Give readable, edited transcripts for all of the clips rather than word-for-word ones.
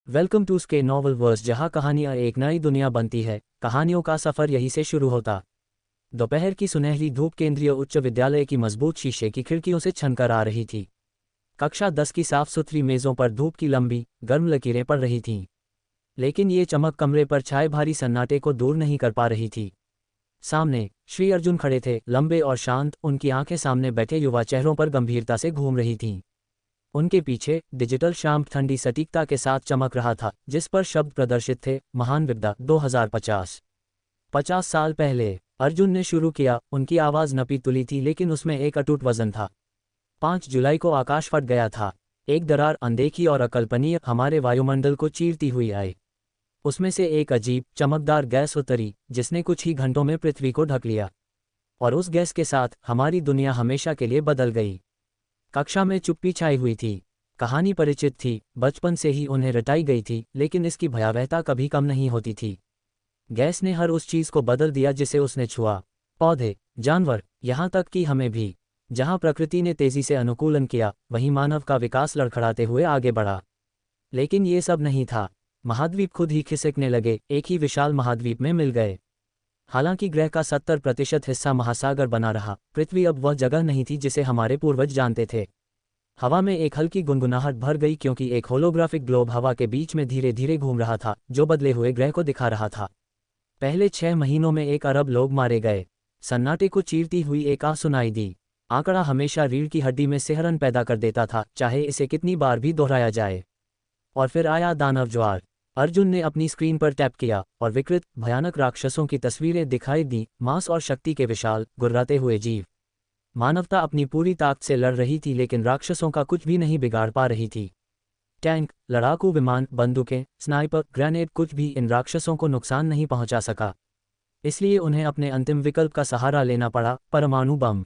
Welcome to स्के novel verse, जहां कहानियां एक नई दुनिया बनती है। कहानियों का सफर यहीं से शुरू होता। दोपहर की सुनहरी धूप केंद्रीय उच्च विद्यालय की मजबूत शीशे की खिड़कियों से छनकर आ रही थी। कक्षा 10 की साफ सुथरी मेज़ों पर धूप की लंबी गर्म लकीरें पड़ रही थीं, लेकिन ये चमक कमरे पर छाए भारी सन्नाटे को दूर नहीं कर पा रही थी। सामने श्री अर्जुन खड़े थे, लंबे और शांत, उनकी आंखें सामने बैठे युवा चेहरों पर गंभीरता से घूम रही थीं। उनके पीछे डिजिटल शाम ठंडी सटीकता के साथ चमक रहा था, जिस पर शब्द प्रदर्शित थे, महान विद्या 2050। 50 साल पहले अर्जुन ने शुरू किया। उनकी आवाज़ नपी तुली थी, लेकिन उसमें एक अटूट वजन था। 5 जुलाई को आकाश फट गया था। एक दरार अनदेखी और अकल्पनीय हमारे वायुमंडल को चीरती हुई आई। उसमें से एक अजीब चमकदार गैस उतरी, जिसने कुछ ही घंटों में पृथ्वी को ढक लिया। और उस गैस के साथ हमारी दुनिया हमेशा के लिए बदल गई। कक्षा में चुप्पी छाई हुई थी। कहानी परिचित थी, बचपन से ही उन्हें रटाई गई थी, लेकिन इसकी भयावहता कभी कम नहीं होती थी। गैस ने हर उस चीज़ को बदल दिया जिसे उसने छुआ। पौधे, जानवर, यहाँ तक कि हमें भी। जहाँ प्रकृति ने तेजी से अनुकूलन किया, वहीं मानव का विकास लड़खड़ाते हुए आगे बढ़ा। लेकिन ये सब नहीं था। महाद्वीप खुद ही खिसकने लगे, एक ही विशाल महाद्वीप में मिल गए। हालांकि ग्रह का 70% हिस्सा महासागर बना रहा, पृथ्वी अब वह जगह नहीं थी जिसे हमारे पूर्वज जानते थे। हवा में एक हल्की गुनगुनाहट भर गई, क्योंकि एक होलोग्राफिक ग्लोब हवा के बीच में धीरे धीरे घूम रहा था, जो बदले हुए ग्रह को दिखा रहा था। पहले 6 महीनों में 1 अरब लोग मारे गए। सन्नाटे को चीरती हुई एक आह सुनाई दी। आंकड़ा हमेशा रीढ़ की हड्डी में सिहरन पैदा कर देता था, चाहे इसे कितनी बार भी दोहराया जाए। और फिर आया दानव ज्वार। अर्जुन ने अपनी स्क्रीन पर टैप किया और विकृत भयानक राक्षसों की तस्वीरें दिखाई दी, मांस और शक्ति के विशाल गुर्राते हुए जीव। मानवता अपनी पूरी ताकत से लड़ रही थी, लेकिन राक्षसों का कुछ भी नहीं बिगाड़ पा रही थी। टैंक, लड़ाकू विमान, बंदूकें, स्नाइपर, ग्रेनेड, कुछ भी इन राक्षसों को नुकसान नहीं पहुंचा सका। इसलिए उन्हें अपने अंतिम विकल्प का सहारा लेना पड़ा, परमाणु बम।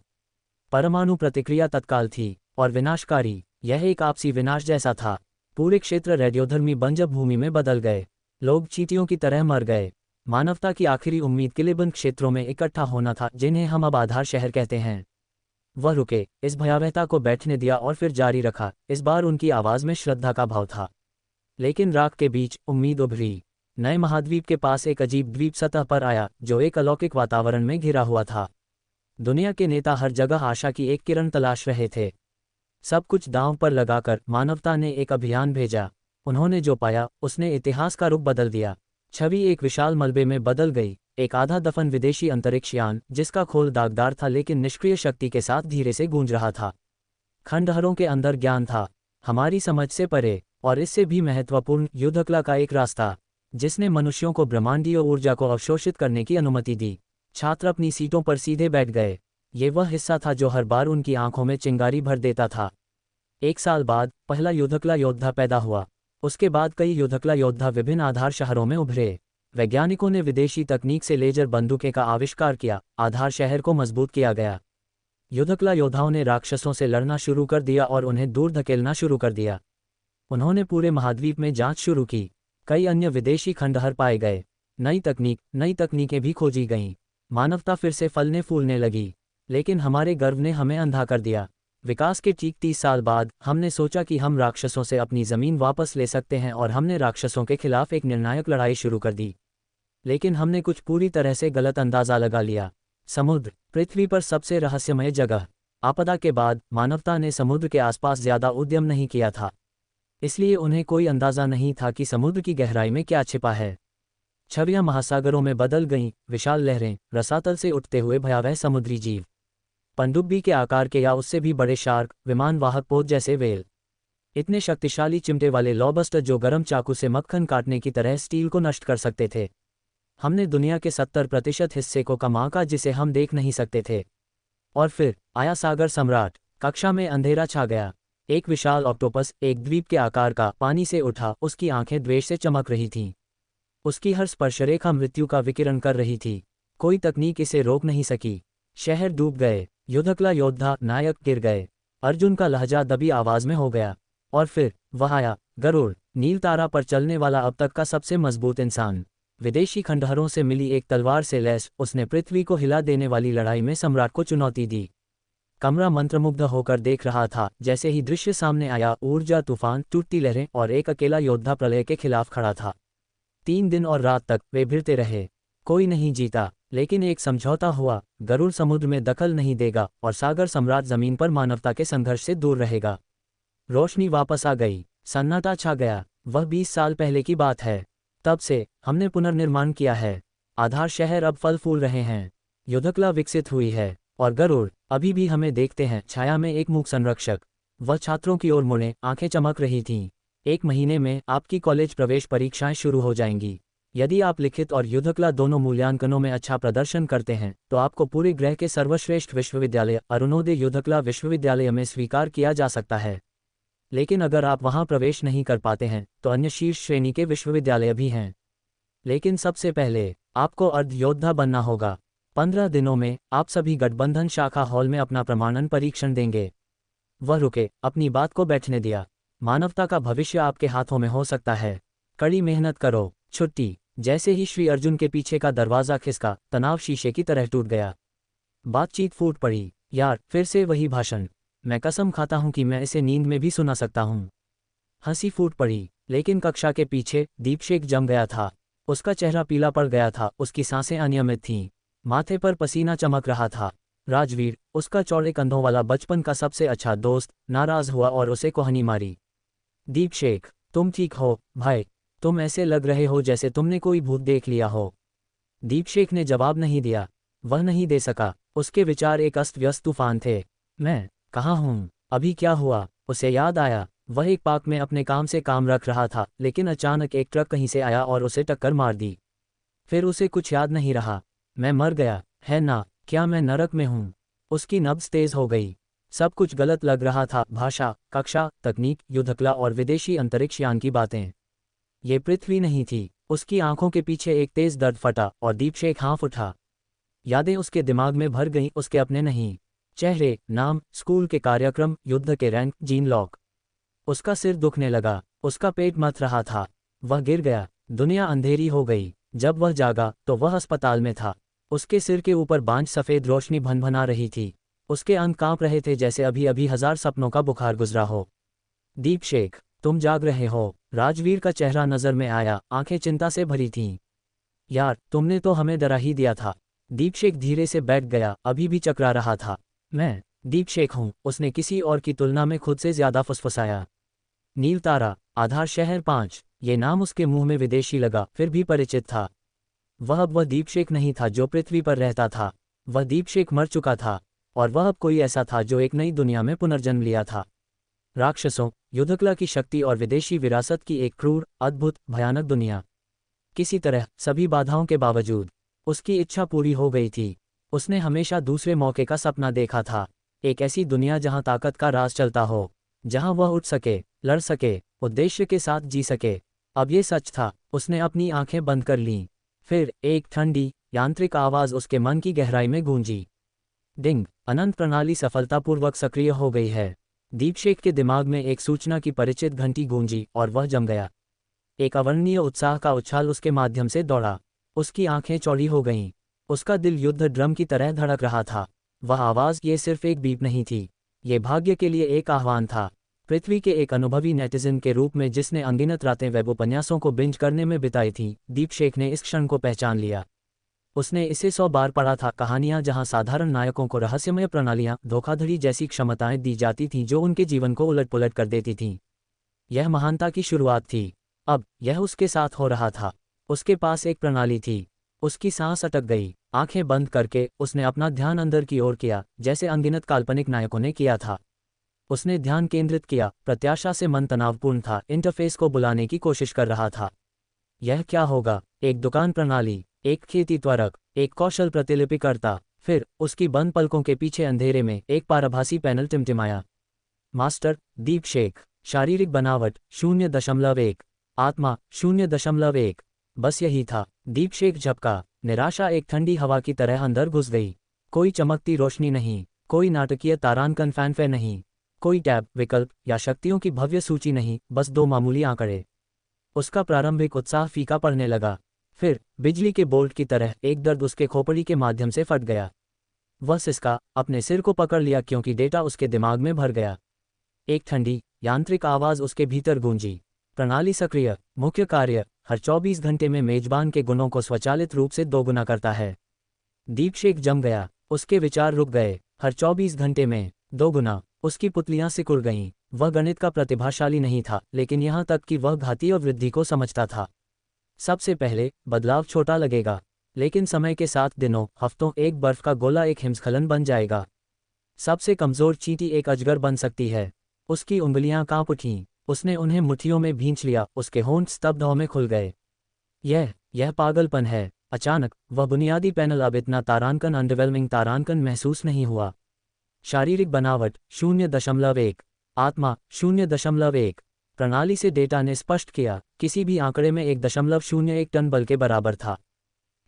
परमाणु प्रतिक्रिया तत्काल थी और विनाशकारी। यह एक आपसी विनाश जैसा था। पूरे क्षेत्र रेडियोधर्मी बंजर भूमि में बदल गए। लोग चींटियों की तरह मर गए। मानवता की आखिरी उम्मीद किलेबंद क्षेत्रों में इकट्ठा होना था, जिन्हें हम अब आधार शहर कहते हैं। वह रुके, इस भयावहता को बैठने दिया और फिर जारी रखा। इस बार उनकी आवाज़ में श्रद्धा का भाव था, लेकिन राख के बीच उम्मीद उभरी। नए महाद्वीप के पास एक अजीब द्वीप सतह पर आया, जो एक अलौकिक वातावरण में घिरा हुआ था। दुनिया के नेता हर जगह आशा की एक किरण तलाश रहे थे। सब कुछ दांव पर लगाकर मानवता ने एक अभियान भेजा। उन्होंने जो पाया, उसने इतिहास का रुख बदल दिया। छवि एक विशाल मलबे में बदल गई। एक आधा दफन विदेशी अंतरिक्ष यान, जिसका खोल दागदार था लेकिन निष्क्रिय शक्ति के साथ धीरे से गूंज रहा था। खंडहरों के अंदर ज्ञान था, हमारी समझ से परे। और इससे भी महत्वपूर्ण, युद्धकला का एक रास्ता, जिसने मनुष्यों को ब्रह्मांडीय ऊर्जा को अवशोषित करने की अनुमति दी। छात्र अपनी सीटों पर सीधे बैठ गए। ये वह हिस्सा था जो हर बार उनकी आंखों में चिंगारी भर देता था। 1 साल बाद पहला युद्धकला योद्धा पैदा हुआ। उसके बाद कई युद्धकला योद्धा विभिन्न आधार शहरों में उभरे। वैज्ञानिकों ने विदेशी तकनीक से लेजर बंदूकें का आविष्कार किया। आधार शहर को मजबूत किया गया। युद्धकला योद्धाओं ने राक्षसों से लड़ना शुरू कर दिया और उन्हें दूर धकेलना शुरू कर दिया। उन्होंने पूरे महाद्वीप में जांच शुरू की। कई अन्य विदेशी खंडहर पाए गए। नई तकनीकें भी खोजी गईं। मानवता फिर से फलने फूलने लगी। लेकिन हमारे गर्व ने हमें अंधा कर दिया। विकास के ठीक 30 साल बाद हमने सोचा कि हम राक्षसों से अपनी ज़मीन वापस ले सकते हैं, और हमने राक्षसों के खिलाफ एक निर्णायक लड़ाई शुरू कर दी। लेकिन हमने कुछ पूरी तरह से गलत अंदाज़ा लगा लिया। समुद्र, पृथ्वी पर सबसे रहस्यमय जगह। आपदा के बाद मानवता ने समुद्र के आसपास ज़्यादा उद्यम नहीं किया था, इसलिए उन्हें कोई अंदाज़ा नहीं था कि समुद्र की गहराई में क्या छिपा है। छवियां महासागरों में बदल गईं, विशाल लहरें, रसातल से उठते हुए भयावह समुद्री जीव, पनडुब्बी के आकार के या उससे भी बड़े शार्क, विमान वाहक पोत जैसे वेल, इतने शक्तिशाली चिमटे वाले लॉबस्टर जो गर्म चाकू से मक्खन काटने की तरह स्टील को नष्ट कर सकते थे। हमने दुनिया के 70% हिस्से को कम आंका, जिसे हम देख नहीं सकते थे। और फिर आया सागर सम्राट। कक्षा में अंधेरा छा गया। एक विशाल ऑक्टोपस, एक द्वीप के आकार का, पानी से उठा। उसकी आंखें द्वेष से चमक रही थीं। उसकी हर स्पर्शरेखा मृत्यु का विकिरण कर रही थी। कोई तकनीक इसे रोक नहीं सकी। शहर डूब गए। युद्धकला योद्धा, नायक गिर गए। अर्जुन का लहजा दबी आवाज में हो गया। और फिर वह आया, गरुड़, नील तारा पर चलने वाला अब तक का सबसे मजबूत इंसान। विदेशी खंडहरों से मिली एक तलवार से लैस, उसने पृथ्वी को हिला देने वाली लड़ाई में सम्राट को चुनौती दी। कमरा मंत्रमुग्ध होकर देख रहा था। जैसे ही दृश्य सामने आया, ऊर्जा, तूफान, टूटती लहरें और एक अकेला योद्धा प्रलय के खिलाफ खड़ा था। 3 दिन और रात तक वे भिड़ते रहे। कोई नहीं जीता, लेकिन एक समझौता हुआ। गरुड़ समुद्र में दखल नहीं देगा और सागर सम्राट जमीन पर मानवता के संघर्ष से दूर रहेगा। रोशनी वापस आ गई, सन्नाटा छा गया। वह 20 साल पहले की बात है। तब से हमने पुनर्निर्माण किया है। आधार शहर अब फल फूल रहे हैं, युद्धकला विकसित हुई है और गरुड़ अभी भी हमें देखते हैं, छाया में एक मूक संरक्षक। वह छात्रों की ओर मुड़े, आंखें चमक रही थीं। 1 महीने में आपकी कॉलेज प्रवेश परीक्षाएं शुरू हो जाएंगी। यदि आप लिखित और युद्धकला दोनों मूल्यांकनों में अच्छा प्रदर्शन करते हैं तो आपको पूरे ग्रह के सर्वश्रेष्ठ विश्वविद्यालय अरुणोदय युद्धकला विश्वविद्यालय में स्वीकार किया जा सकता है। लेकिन अगर आप वहां प्रवेश नहीं कर पाते हैं तो अन्य शीर्ष श्रेणी के विश्वविद्यालय भी हैं। लेकिन सबसे पहले आपको अर्ध योद्धा बनना होगा। 15 दिनों में आप सभी गठबंधन शाखा हॉल में अपना प्रमाणन परीक्षण देंगे। वह रुके, अपनी बात को बैठने दिया। मानवता का भविष्य आपके हाथों में हो सकता है। कड़ी मेहनत करो। छुट्टी। जैसे ही श्री अर्जुन के पीछे का दरवाजा खिसका, तनाव शीशे की तरह टूट गया। बातचीत फूट पड़ी। यार, फिर से वही भाषण। मैं कसम खाता हूं कि मैं इसे नींद में भी सुना सकता हूं। हंसी फूट पड़ी, लेकिन कक्षा के पीछे दीपशेख जम गया था। उसका चेहरा पीला पड़ गया था, उसकी सांसें अनियमित थीं, माथे पर पसीना चमक रहा था। राजवीर, उसका चौड़े कंधों वाला बचपन का सबसे अच्छा दोस्त, नाराज हुआ और उसे कोहनी मारी। दीपशेख, तुम ठीक हो भाई? तुम ऐसे लग रहे हो जैसे तुमने कोई भूत देख लिया हो। दीपशेख ने जवाब नहीं दिया। वह नहीं दे सका। उसके विचार एक अस्त व्यस्त तूफान थे। मैं कहाँ हूँ? अभी क्या हुआ? उसे याद आया। वह एक पार्क में अपने काम से काम रख रहा था, लेकिन अचानक एक ट्रक कहीं से आया और उसे टक्कर मार दी। फिर उसे कुछ याद नहीं रहा। मैं मर गया, है ना? क्या मैं नरक में हूँ? उसकी नब्ज तेज हो गई। सब कुछ गलत लग रहा था। भाषा, कक्षा, तकनीक, युद्धकला और विदेशी अंतरिक्ष यान की बातें। ये पृथ्वी नहीं थी। उसकी आंखों के पीछे एक तेज दर्द फटा और दीपशेख हाँफ उठा। यादें उसके दिमाग में भर गईं, उसके अपने नहीं। चेहरे, नाम, स्कूल के कार्यक्रम, युद्ध के रैंक, जीन लॉक। उसका सिर दुखने लगा। उसका पेट मथ रहा था। वह गिर गया। दुनिया अंधेरी हो गई। जब वह जागा तो वह अस्पताल में था। उसके सिर के ऊपर बांझ सफ़ेद रोशनी भनभना रही थी। उसके अंग कांप रहे थे जैसे अभी अभी 1000 सपनों का बुखार गुजरा हो। दीपशेख, तुम जाग रहे हो? राजवीर का चेहरा नजर में आया, आंखें चिंता से भरी थीं। यार, तुमने तो हमें डरा ही दिया था। दीपशेख धीरे से बैठ गया, अभी भी चकरा रहा था। मैं दीपशेख हूँ, उसने किसी और की तुलना में खुद से ज्यादा फुसफुसाया। नील तारा, आधार शहर 5। ये नाम उसके मुंह में विदेशी लगा, फिर भी परिचित था। वह दीपशेख नहीं था जो पृथ्वी पर रहता था। वह दीपशेख मर चुका था, और वह अब कोई ऐसा था जो एक नई दुनिया में पुनर्जन्म लिया था। राक्षसों, युद्धकला की शक्ति और विदेशी विरासत की एक क्रूर, अद्भुत, भयानक दुनिया। किसी तरह, सभी बाधाओं के बावजूद, उसकी इच्छा पूरी हो गई थी। उसने हमेशा दूसरे मौके का सपना देखा था। एक ऐसी दुनिया जहां ताकत का राज चलता हो, जहां वह उठ सके, लड़ सके, उद्देश्य के साथ जी सके। अब ये सच था। उसने अपनी आंखें बंद कर लीं। फिर एक ठंडी, यांत्रिक आवाज उसके मन की गहराई में गूंजी। डिंग। अनंत प्रणाली सफलतापूर्वक सक्रिय हो गई है। दीपशेख के दिमाग में एक सूचना की परिचित घंटी गूंजी और वह जम गया। एक अवर्णनीय उत्साह का उछाल उसके माध्यम से दौड़ा। उसकी आंखें चौड़ी हो गईं। उसका दिल युद्ध ड्रम की तरह धड़क रहा था। वह आवाज ये सिर्फ एक बीप नहीं थी, ये भाग्य के लिए एक आह्वान था। पृथ्वी के एक अनुभवी नेटिजन के रूप में जिसने अनगिनत रातें वेब उपन्यासों को बिंज करने में बिताई थीं, दीपशेख ने इस क्षण को पहचान लिया। उसने इसे 100 बार पढ़ा था, कहानियां जहां साधारण नायकों को रहस्यमय प्रणालियां, धोखाधड़ी जैसी क्षमताएं दी जाती थीं जो उनके जीवन को उलट-पुलट कर देती थीं। यह महानता की शुरुआत थी। अब यह उसके साथ हो रहा था। उसके पास एक प्रणाली थी। उसकी सांस अटक गई। आंखें बंद करके उसने अपना ध्यान अंदर की ओर किया, जैसे अनगिनत काल्पनिक नायकों ने किया था। उसने ध्यान केंद्रित किया। प्रत्याशा से मन तनावपूर्ण था, इंटरफेस को बुलाने की कोशिश कर रहा था। यह क्या होगा? एक दुकान प्रणाली, एक खेती त्वरक, एक कौशल प्रतिलिपिकर्ता। फिर उसकी बंद पलकों के पीछे अंधेरे में एक पारभासी पैनल टिमटिमाया। मास्टर दीपशेख। शारीरिक बनावट 0.1। आत्मा 0.1। बस यही था। दीपशेख झपका। निराशा एक ठंडी हवा की तरह अंदर घुस गई। कोई चमकती रोशनी नहीं, कोई नाटकीय तारांकन फैनफेयर नहीं, कोई टैब, विकल्प या शक्तियों की भव्य सूची नहीं, बस 2 मामूली आंकड़े। उसका प्रारंभिक उत्साह फीका पड़ने लगा। फिर बिजली के बोल्ट की तरह एक दर्द उसके खोपड़ी के माध्यम से फट गया। वह सिसका, अपने सिर को पकड़ लिया क्योंकि डेटा उसके दिमाग में भर गया। एक ठंडी, यांत्रिक आवाज़ उसके भीतर गूंजी। प्रणाली सक्रिय, मुख्य कार्य, हर 24 घंटे में मेजबान के गुणों को स्वचालित रूप से दोगुना करता है। दीपशेख जम गया, उसके विचार रुक गए। हर 24 घंटे में दोगुना, उसकी पुतलियां सिकुड़ गईं। वह गणित का प्रतिभाशाली नहीं था, लेकिन यहाँ तक कि वह घाती और वृद्धि को समझता था। सबसे पहले बदलाव छोटा लगेगा, लेकिन समय के साथ दिनों, हफ्तों, एक बर्फ का गोला एक हिमस्खलन बन जाएगा। सबसे कमजोर चींटी एक अजगर बन सकती है। उसकी उंगलियां कांप उठीं, उसने उन्हें मुट्ठियों में भींच लिया, उसके होंठ स्तब्ध में खुल गए। यह पागलपन है। अचानक वह बुनियादी पैनल अब इतना तारांकन अंडरवेलमिंग तारांकन महसूस नहीं हुआ। शारीरिक बनावट 0.1, आत्मा 0.1। प्रणाली से डेटा ने स्पष्ट किया, किसी भी आंकड़े में 1.01 टन बल के बराबर था।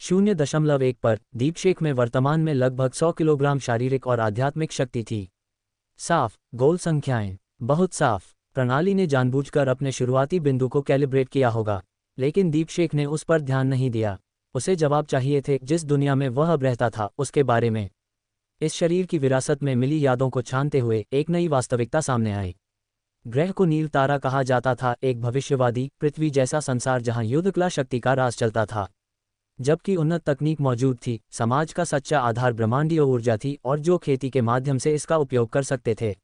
0.1 पर दीपशेख में वर्तमान में लगभग 100 किलोग्राम शारीरिक और आध्यात्मिक शक्ति थी। साफ, गोल संख्याएं, बहुत साफ। प्रणाली ने जानबूझकर अपने शुरुआती बिंदु को कैलिब्रेट किया होगा, लेकिन दीपशेख ने उस पर ध्यान नहीं दिया। उसे जवाब चाहिए थे जिस दुनिया में वह अब रहता था, उसके बारे में। इस शरीर की विरासत में मिली यादों को छानते हुए एक नई वास्तविकता सामने आई। ग्रह को नील तारा कहा जाता था, एक भविष्यवादी पृथ्वी जैसा संसार जहां युद्धकला शक्ति का राज चलता था। जबकि उन्नत तकनीक मौजूद थी, समाज का सच्चा आधार ब्रह्मांडीय ऊर्जा थी और जो खेती के माध्यम से इसका उपयोग कर सकते थे।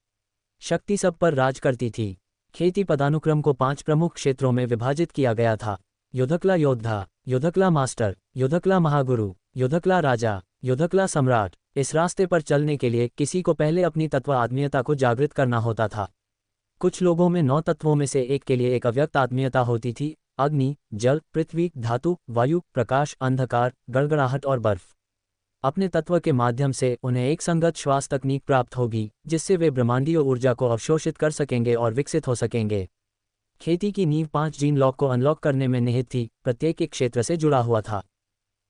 शक्ति सब पर राज करती थी। खेती पदानुक्रम को 5 प्रमुख क्षेत्रों में विभाजित किया गया था: युद्धकला योद्धा, युद्धकला मास्टर, युद्धकला महागुरु, युद्धकला राजा, युद्धकला सम्राट। इस रास्ते पर चलने के लिए किसी को पहले अपनी तत्व आत्मीयता को जागृत करना होता था। कुछ लोगों में 9 तत्वों में से एक के लिए एक अव्यक्त आत्मीयता होती थी: अग्नि, जल, पृथ्वी, धातु, वायु, प्रकाश, अंधकार, गड़गड़ाहट और बर्फ। अपने तत्व के माध्यम से उन्हें एक संगत श्वास तकनीक प्राप्त होगी, जिससे वे ब्रह्मांडीय ऊर्जा को अवशोषित कर सकेंगे और विकसित हो सकेंगे। खेती की नींव 5 जीन लॉक को अनलॉक करने में निहित थी, प्रत्येक एक क्षेत्र से जुड़ा हुआ था।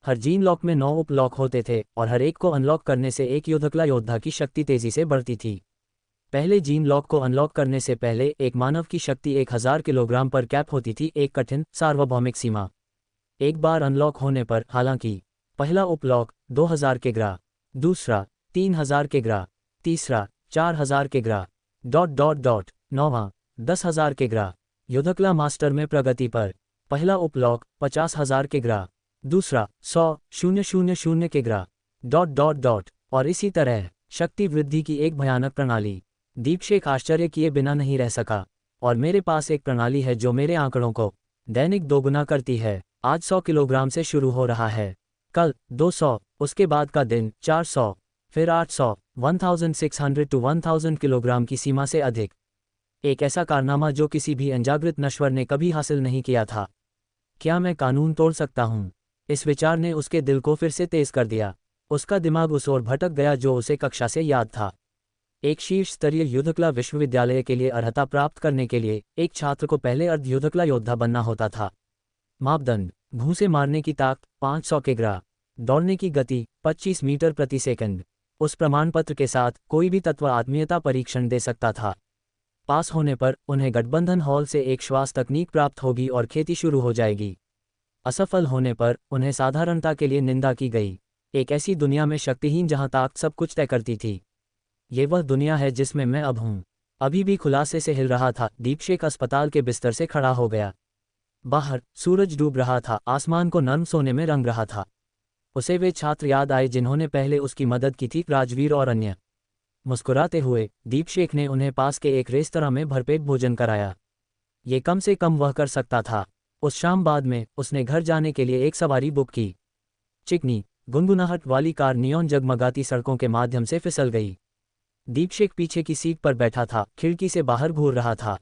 हर जीन लॉक में 9 उप लॉक होते थे और हर एक को अनलॉक करने से एक युद्धकला योद्धा की शक्ति तेजी से बढ़ती थी। पहले जीन लॉक को अनलॉक करने से पहले एक मानव की शक्ति 1000 किलोग्राम पर कैप होती थी, एक कठिन सार्वभौमिक सीमा। एक बार अनलॉक होने पर, हालांकि, पहला उपलॉक 2000 के ग्रा, दूसरा 3000 के ग्रा, तीसरा 4000 के ग्रा, नौवां 10,000 के ग्रा। युद्धकला मास्टर में प्रगति पर, पहला उपलॉक 50,000 के ग्रा, दूसरा 100,000 के ग्रा, और इसी तरह शक्ति वृद्धि की एक भयानक प्रणाली। दीपशेख आश्चर्य किए बिना नहीं रह सका। और मेरे पास एक प्रणाली है जो मेरे आंकड़ों को दैनिक दोगुना करती है। आज 100 किलोग्राम से शुरू हो रहा है, कल 200, उसके बाद का दिन 400, फिर 800, 1600 to 1000 किलोग्राम की सीमा से अधिक। एक ऐसा कारनामा जो किसी भी अनजागृत नश्वर ने कभी हासिल नहीं किया था। क्या मैं कानून तोड़ सकता हूँ? इस विचार ने उसके दिल को फिर से तेज कर दिया। उसका दिमाग उस ओर भटक गया जो उसे कक्षा से याद था। एक शीर्ष स्तरीय युद्धकला विश्वविद्यालय के लिए अर्हता प्राप्त करने के लिए एक छात्र को पहले अर्ध युद्धकला योद्धा बनना होता था। मापदंड: घूंसे मारने की ताकत 500 के ग्रा, दौड़ने की गति 25 मीटर प्रति सेकंड। उस प्रमाण पत्र के साथ कोई भी तत्व आत्मीयता परीक्षण दे सकता था। पास होने पर उन्हें गठबंधन हॉल से एक श्वास तकनीक प्राप्त होगी और खेती शुरू हो जाएगी। असफल होने पर उन्हें साधारणता के लिए निंदा की गई। एक ऐसी दुनिया में शक्तिहीन जहां ताकत सब कुछ तय करती थी। ये वह दुनिया है जिसमें मैं अब हूँ। अभी भी खुलासे से हिल रहा था। दीपशेख अस्पताल के बिस्तर से खड़ा हो गया। बाहर सूरज डूब रहा था, आसमान को नर्म सोने में रंग रहा था। उसे वे छात्र याद आए जिन्होंने पहले उसकी मदद की थी, राजवीर और अन्य। मुस्कुराते हुए दीपशेख ने उन्हें पास के एक रेस्तरां में भरपेट भोजन कराया। ये कम से कम वह कर सकता था। उस शाम बाद में उसने घर जाने के लिए एक सवारी बुक की। चिकनी गुनगुनाहट वाली कार नियॉन जगमगाती सड़कों के माध्यम से फिसल गई। दीपशेख पीछे की सीट पर बैठा था, खिड़की से बाहर घूर रहा था।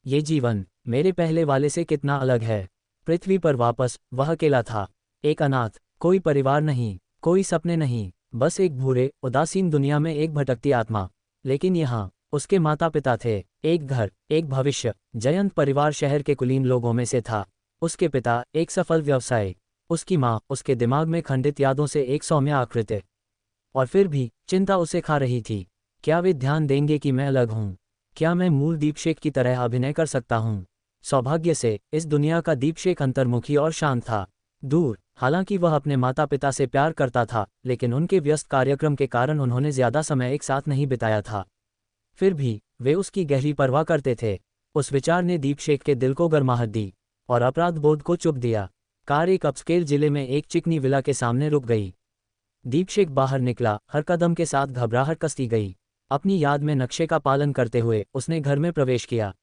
ये जीवन मेरे पहले वाले से कितना अलग है। पृथ्वी पर वापस वह अकेला था, एक अनाथ, कोई परिवार नहीं, कोई सपने नहीं, बस एक भूरे उदासीन दुनिया में एक भटकती आत्मा। लेकिन यहाँ उसके माता पिता थे, एक घर, एक भविष्य। जयंत परिवार शहर के कुलीन लोगों में से था। उसके पिता एक सफल व्यवसायी, उसकी माँ उसके दिमाग में खंडित यादों से एक सौम्य आकृति। और फिर भी चिंता उसे खा रही थी। क्या वे ध्यान देंगे कि मैं अलग हूँ? क्या मैं मूल दीपशेख की तरह अभिनय कर सकता हूँ? सौभाग्य से इस दुनिया का दीपशेख अंतर्मुखी और शांत था। दूर, हालांकि वह अपने माता पिता से प्यार करता था, लेकिन उनके व्यस्त कार्यक्रम के कारण उन्होंने ज्यादा समय एक साथ नहीं बिताया था। फिर भी वे उसकी गहरी परवाह करते थे। उस विचार ने दीपशेख के दिल को गर्माहट दी और अपराध बोध को चुप दिया। कार एक अपस्केल जिले में एक चिकनी विला के सामने रुक गई। दीपशेख बाहर निकला, हर कदम के साथ घबराहट कसती गई। अपनी याद में नक्शे का पालन करते हुए उसने घर में प्रवेश किया।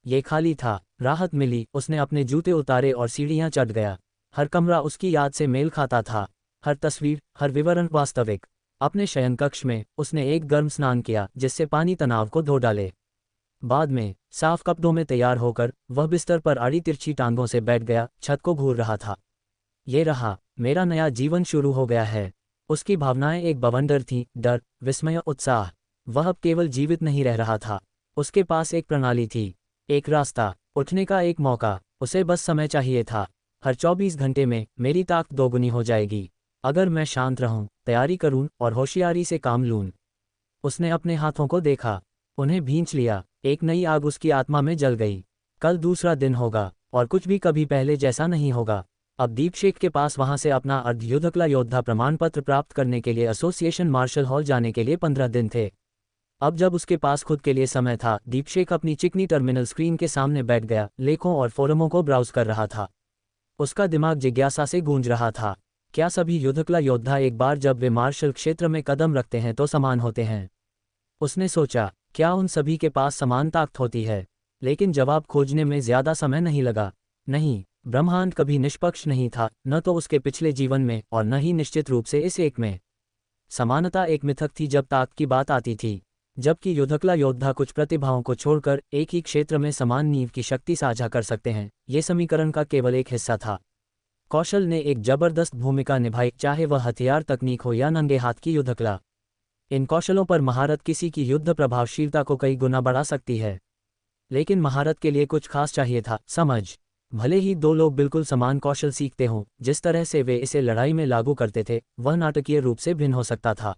ये खाली था। राहत मिली, उसने अपने जूते उतारे और सीढ़ियां चढ़ गया। हर कमरा उसकी याद से मेल खाता था, हर तस्वीर, हर विवरण वास्तविक। अपने शयनकक्ष में उसने एक गर्म स्नान किया जिससे पानी तनाव को धो डाले। बाद में साफ कपड़ों में तैयार होकर वह बिस्तर पर आड़ी तिरछी टांगों से बैठ गया, छत को घूर रहा था। ये रहा, मेरा नया जीवन शुरू हो गया है। उसकी भावनाएं एक बवंडर थीं, डर, विस्मय, उत्साह। वह अब केवल जीवित नहीं रह रहा था, उसके पास एक प्रणाली थी, एक रास्ता, उठने का एक मौका। उसे बस समय चाहिए था। हर 24 घंटे में मेरी ताकत दोगुनी हो जाएगी अगर मैं शांत रहूं, तैयारी करूं और होशियारी से काम लूं। उसने अपने हाथों को देखा, उन्हें भींच लिया। एक नई आग उसकी आत्मा में जल गई। कल दूसरा दिन होगा और कुछ भी कभी पहले जैसा नहीं होगा। अब दीपशेख के पास वहां से अपना अर्धयुद्धकला योद्धा प्रमाण पत्र प्राप्त करने के लिए एसोसिएशन मार्शल हॉल जाने के लिए 15 दिन थे। अब जब उसके पास खुद के लिए समय था, दीपशेख अपनी चिकनी टर्मिनल स्क्रीन के सामने बैठ गया, लेखों और फोरमों को ब्राउज कर रहा था। उसका दिमाग जिज्ञासा से गूंज रहा था। क्या सभी युद्धकला योद्धा एक बार जब वे मार्शल क्षेत्र में कदम रखते हैं तो समान होते हैं? उसने सोचा, क्या उन सभी के पास समान ताकत होती है? लेकिन जवाब खोजने में ज्यादा समय नहीं लगा। नहीं, ब्रह्मांड कभी निष्पक्ष नहीं था, न तो उसके पिछले जीवन में और न ही निश्चित रूप से इस एक में। समानता एक मिथक थी जब ताकत की बात आती थी, जबकि युद्धकला योद्धा कुछ प्रतिभाओं को छोड़कर एक ही क्षेत्र में समान नींव की शक्ति साझा कर सकते हैं। ये समीकरण का केवल एक हिस्सा था। कौशल ने एक जबरदस्त भूमिका निभाई, चाहे वह हथियार तकनीक हो या नंगे हाथ की युद्धकला। इन कौशलों पर महारत किसी की युद्ध प्रभावशीलता को कई गुना बढ़ा सकती है। लेकिन महारत के लिए कुछ खास चाहिए था, समझ। भले ही दो लोग बिल्कुल समान कौशल सीखते हों, जिस तरह से वे इसे लड़ाई में लागू करते थे वह नाटकीय रूप से भिन्न हो सकता था।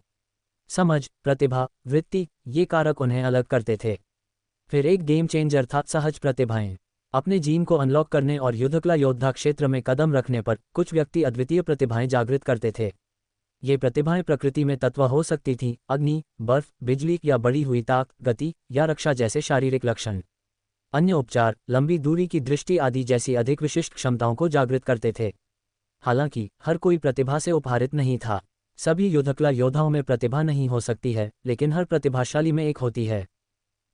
समझ, प्रतिभा, वृत्ति, ये कारक उन्हें अलग करते थे। फिर एक गेम चेंजर था सहज प्रतिभाएं। अपने जीन को अनलॉक करने और युद्धकला योद्धा क्षेत्र में कदम रखने पर कुछ व्यक्ति अद्वितीय प्रतिभाएं जागृत करते थे। ये प्रतिभाएं प्रकृति में तत्व हो सकती थीं, अग्नि, बर्फ, बिजली या बढ़ी हुई ताकत, गति या रक्षा जैसे शारीरिक लक्षण। अन्य उपचार, लंबी दूरी की दृष्टि आदि जैसी अधिक विशिष्ट क्षमताओं को जागृत करते थे। हालांकि हर कोई प्रतिभा से उपहारित नहीं था। सभी युद्धकला योद्धाओं में प्रतिभा नहीं हो सकती है, लेकिन हर प्रतिभाशाली में एक होती है।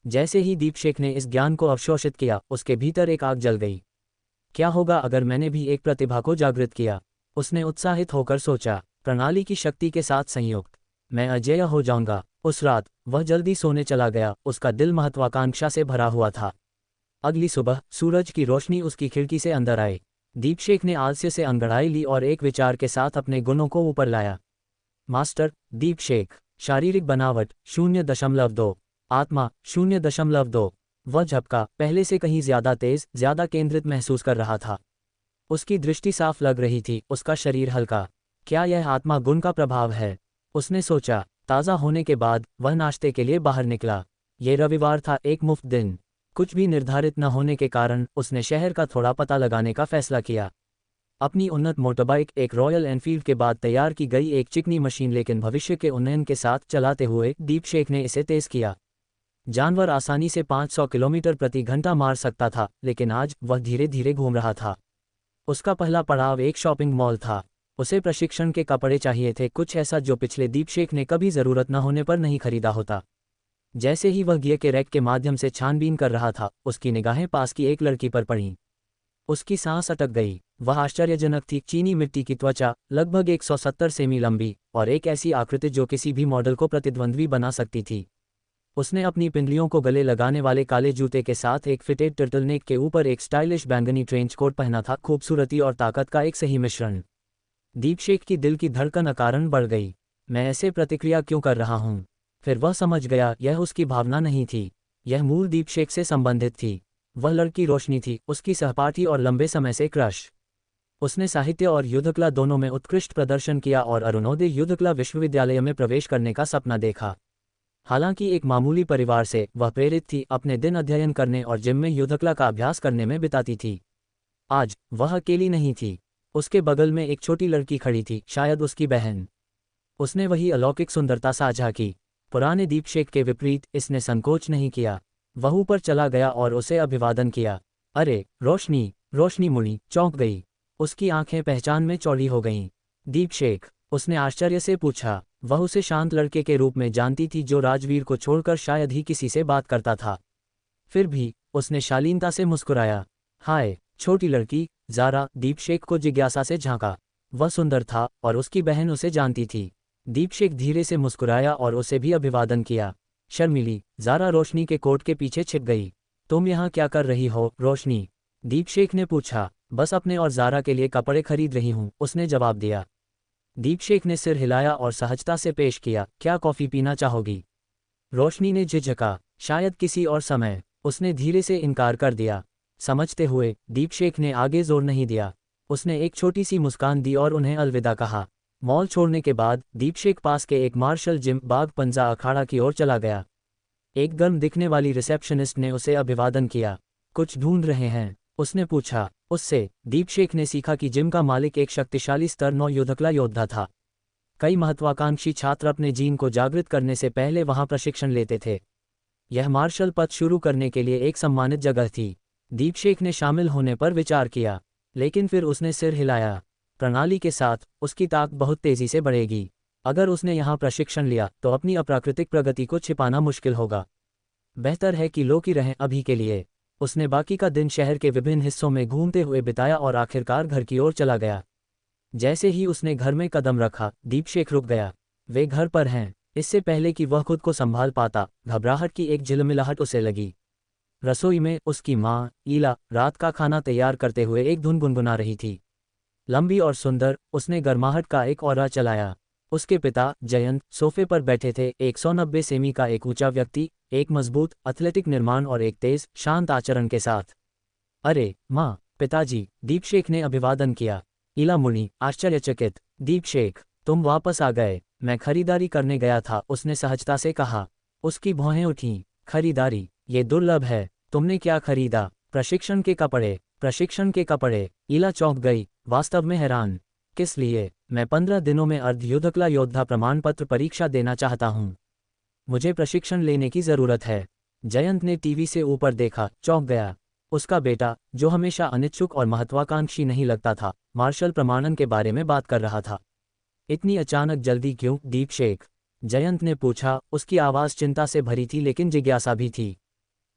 जैसे ही दीपशेख ने इस ज्ञान को अवशोषित किया, उसके भीतर एक आग जल गई। क्या होगा अगर मैंने भी एक प्रतिभा को जागृत किया? उसने उत्साहित होकर सोचा। प्रणाली की शक्ति के साथ संयुक्त मैं अजेय हो जाऊंगा। उस रात वह जल्दी सोने चला गया, उसका दिल महत्वाकांक्षा से भरा हुआ था। अगली सुबह सूरज की रोशनी उसकी खिड़की से अंदर आई। दीपशेख ने आलस्य से अंगड़ाई ली और एक विचार के साथ अपने गुणों को ऊपर लाया। मास्टर दीपशेख, शारीरिक बनावट 0.2, आत्मा 0.2। वह झपका पहले से कहीं ज्यादा तेज, ज्यादा केंद्रित महसूस कर रहा था। उसकी दृष्टि साफ लग रही थी, उसका शरीर हल्का। क्या यह आत्मा गुण का प्रभाव है? उसने सोचा। ताज़ा होने के बाद वह नाश्ते के लिए बाहर निकला। ये रविवार था, एक मुफ्त दिन। कुछ भी निर्धारित न होने के कारण उसने शहर का थोड़ा पता लगाने का फैसला किया। अपनी उन्नत मोटरबाइक, एक रॉयल एनफील्ड के बाद तैयार की गई एक चिकनी मशीन, लेकिन भविष्य के उन्नयन के साथ चलाते हुए दीपशेख ने इसे तेज किया। जानवर आसानी से 500 किलोमीटर प्रति घंटा मार सकता था, लेकिन आज वह धीरे धीरे घूम रहा था। उसका पहला पड़ाव एक शॉपिंग मॉल था। उसे प्रशिक्षण के कपड़े चाहिए थे, कुछ ऐसा जो पिछले दीपशेख ने कभी जरूरत न होने पर नहीं खरीदा होता। जैसे ही वह गियर के रैक के माध्यम से छानबीन कर रहा था, उसकी निगाहें पास की एक लड़की पर पड़ीं। उसकी सांस अटक गई। वह आश्चर्यजनक थी, चीनी मिट्टी की त्वचा, लगभग 170 सेमी लंबी और एक ऐसी आकृति जो किसी भी मॉडल को प्रतिद्वंद्वी बना सकती थी। उसने अपनी पिंडलियों को गले लगाने वाले काले जूते के साथ एक फिटेड टर्टलनेक के ऊपर एक स्टाइलिश बैंगनी ट्रेंच कोट पहना था, खूबसूरती और ताकत का एक सही मिश्रण। दीपशेख की दिल की धड़कन अकारण बढ़ गई। मैं ऐसे प्रतिक्रिया क्यों कर रहा हूँ? फिर वह समझ गया, यह उसकी भावना नहीं थी, यह मूल दीपशेख से संबंधित थी। वह लड़की रोशनी थी, उसकी सहपाठी और लंबे समय से क्रश। उसने साहित्य और युद्धकला दोनों में उत्कृष्ट प्रदर्शन किया और अरुणोदय युद्धकला विश्वविद्यालय में प्रवेश करने का सपना देखा। हालांकि एक मामूली परिवार से वह प्रेरित थी, अपने दिन अध्ययन करने और जिम में युद्धकला का अभ्यास करने में बिताती थी। आज वह अकेली नहीं थी। उसके बगल में एक छोटी लड़की खड़ी थी, शायद उसकी बहन। उसने वही अलौकिक सुंदरता साझा की। पुराने दीपशेख के विपरीत इसने संकोच नहीं किया। वह ऊपर चला गया और उसे अभिवादन किया। अरे रोशनी! रोशनी मुड़ी, चौंक गई। उसकी आंखें पहचान में चौड़ी हो गईं। दीपशेख! उसने आश्चर्य से पूछा। वह उसे शांत लड़के के रूप में जानती थी जो राजवीर को छोड़कर शायद ही किसी से बात करता था। फिर भी उसने शालीनता से मुस्कुराया। हाय छोटी लड़की, ज़ारा! दीपशेख को जिज्ञासा से झांका। वह सुंदर था और उसकी बहन उसे जानती थी। दीपशेख धीरे से मुस्कुराया और उसे भी अभिवादन किया। शर्मीली, ज़ारा रोशनी के कोट के पीछे छिप गई। तुम यहाँ क्या कर रही हो, रोशनी? दीपशेख ने पूछा। बस अपने और ज़ारा के लिए कपड़े खरीद रही हूँ, उसने जवाब दिया। दीपशेख ने सिर हिलाया और सहजता से पेश किया। क्या कॉफ़ी पीना चाहोगी? रोशनी ने झिझका। शायद किसी और समय, उसने धीरे से इनकार कर दिया। समझते हुए दीपशेख ने आगे जोर नहीं दिया। उसने एक छोटी सी मुस्कान दी और उन्हें अलविदा कहा। मॉल छोड़ने के बाद दीपशेख पास के एक मार्शल जिम बाग पंजा अखाड़ा की ओर चला गया। एक गर्म दिखने वाली रिसेप्शनिस्ट ने उसे अभिवादन किया। कुछ ढूंढ रहे हैं? उसने पूछा। उससे दीपशेख ने सीखा कि जिम का मालिक एक शक्तिशाली स्तर 9 युद्धकला योद्धा था। कई महत्वाकांक्षी छात्र अपने जीन को जागृत करने से पहले वहां प्रशिक्षण लेते थे। यह मार्शल पद शुरू करने के लिए एक सम्मानित जगह थी। दीपशेख ने शामिल होने पर विचार किया, लेकिन फिर उसने सिर हिलाया। प्रणाली के साथ उसकी ताकत बहुत तेजी से बढ़ेगी। अगर उसने यहाँ प्रशिक्षण लिया तो अपनी अप्राकृतिक प्रगति को छिपाना मुश्किल होगा। बेहतर है कि लोग ही रहें अभी के लिए। उसने बाकी का दिन शहर के विभिन्न हिस्सों में घूमते हुए बिताया और आखिरकार घर की ओर चला गया। जैसे ही उसने घर में कदम रखा, दीपशेख रुक गया। वे घर पर हैं। इससे पहले कि वह खुद को संभाल पाता, घबराहट की एक झिलमिलाहट उसे लगी। रसोई में उसकी माँ ईला रात का खाना तैयार करते हुए एक धुन गुनगुना रही थी। लंबी और सुंदर, उसने गर्माहट का एक ऑरा चलाया। उसके पिता जयंत सोफे पर बैठे थे, 190 सेमी का एक ऊंचा व्यक्ति, एक मजबूत एथलेटिक निर्माण और एक तेज शांत आचरण के साथ। अरे माँ! पिताजी! दीपशेख ने अभिवादन किया। ईला मुड़ी, आश्चर्यचकित। दीपशेख, तुम वापस आ गए। मैं खरीदारी करने गया था, उसने सहजता से कहा। उसकी भौहें उठीं। खरीदारी? ये दुर्लभ है। तुमने क्या खरीदा? प्रशिक्षण के कपड़े। प्रशिक्षण के कपड़े? ईला चौंक गई, वास्तव में हैरान। किस लिए? मैं 15 दिनों में अर्धयुद्धकला योद्धा प्रमाण पत्र परीक्षा देना चाहता हूँ। मुझे प्रशिक्षण लेने की ज़रूरत है। जयंत ने टीवी से ऊपर देखा, चौंक गया। उसका बेटा, जो हमेशा अनिच्छुक और महत्वाकांक्षी नहीं लगता था, मार्शल प्रमाणन के बारे में बात कर रहा था। इतनी अचानक जल्दी क्यों, दीपशेख? जयंत ने पूछा। उसकी आवाज़ चिंता से भरी थी लेकिन जिज्ञासा भी थी।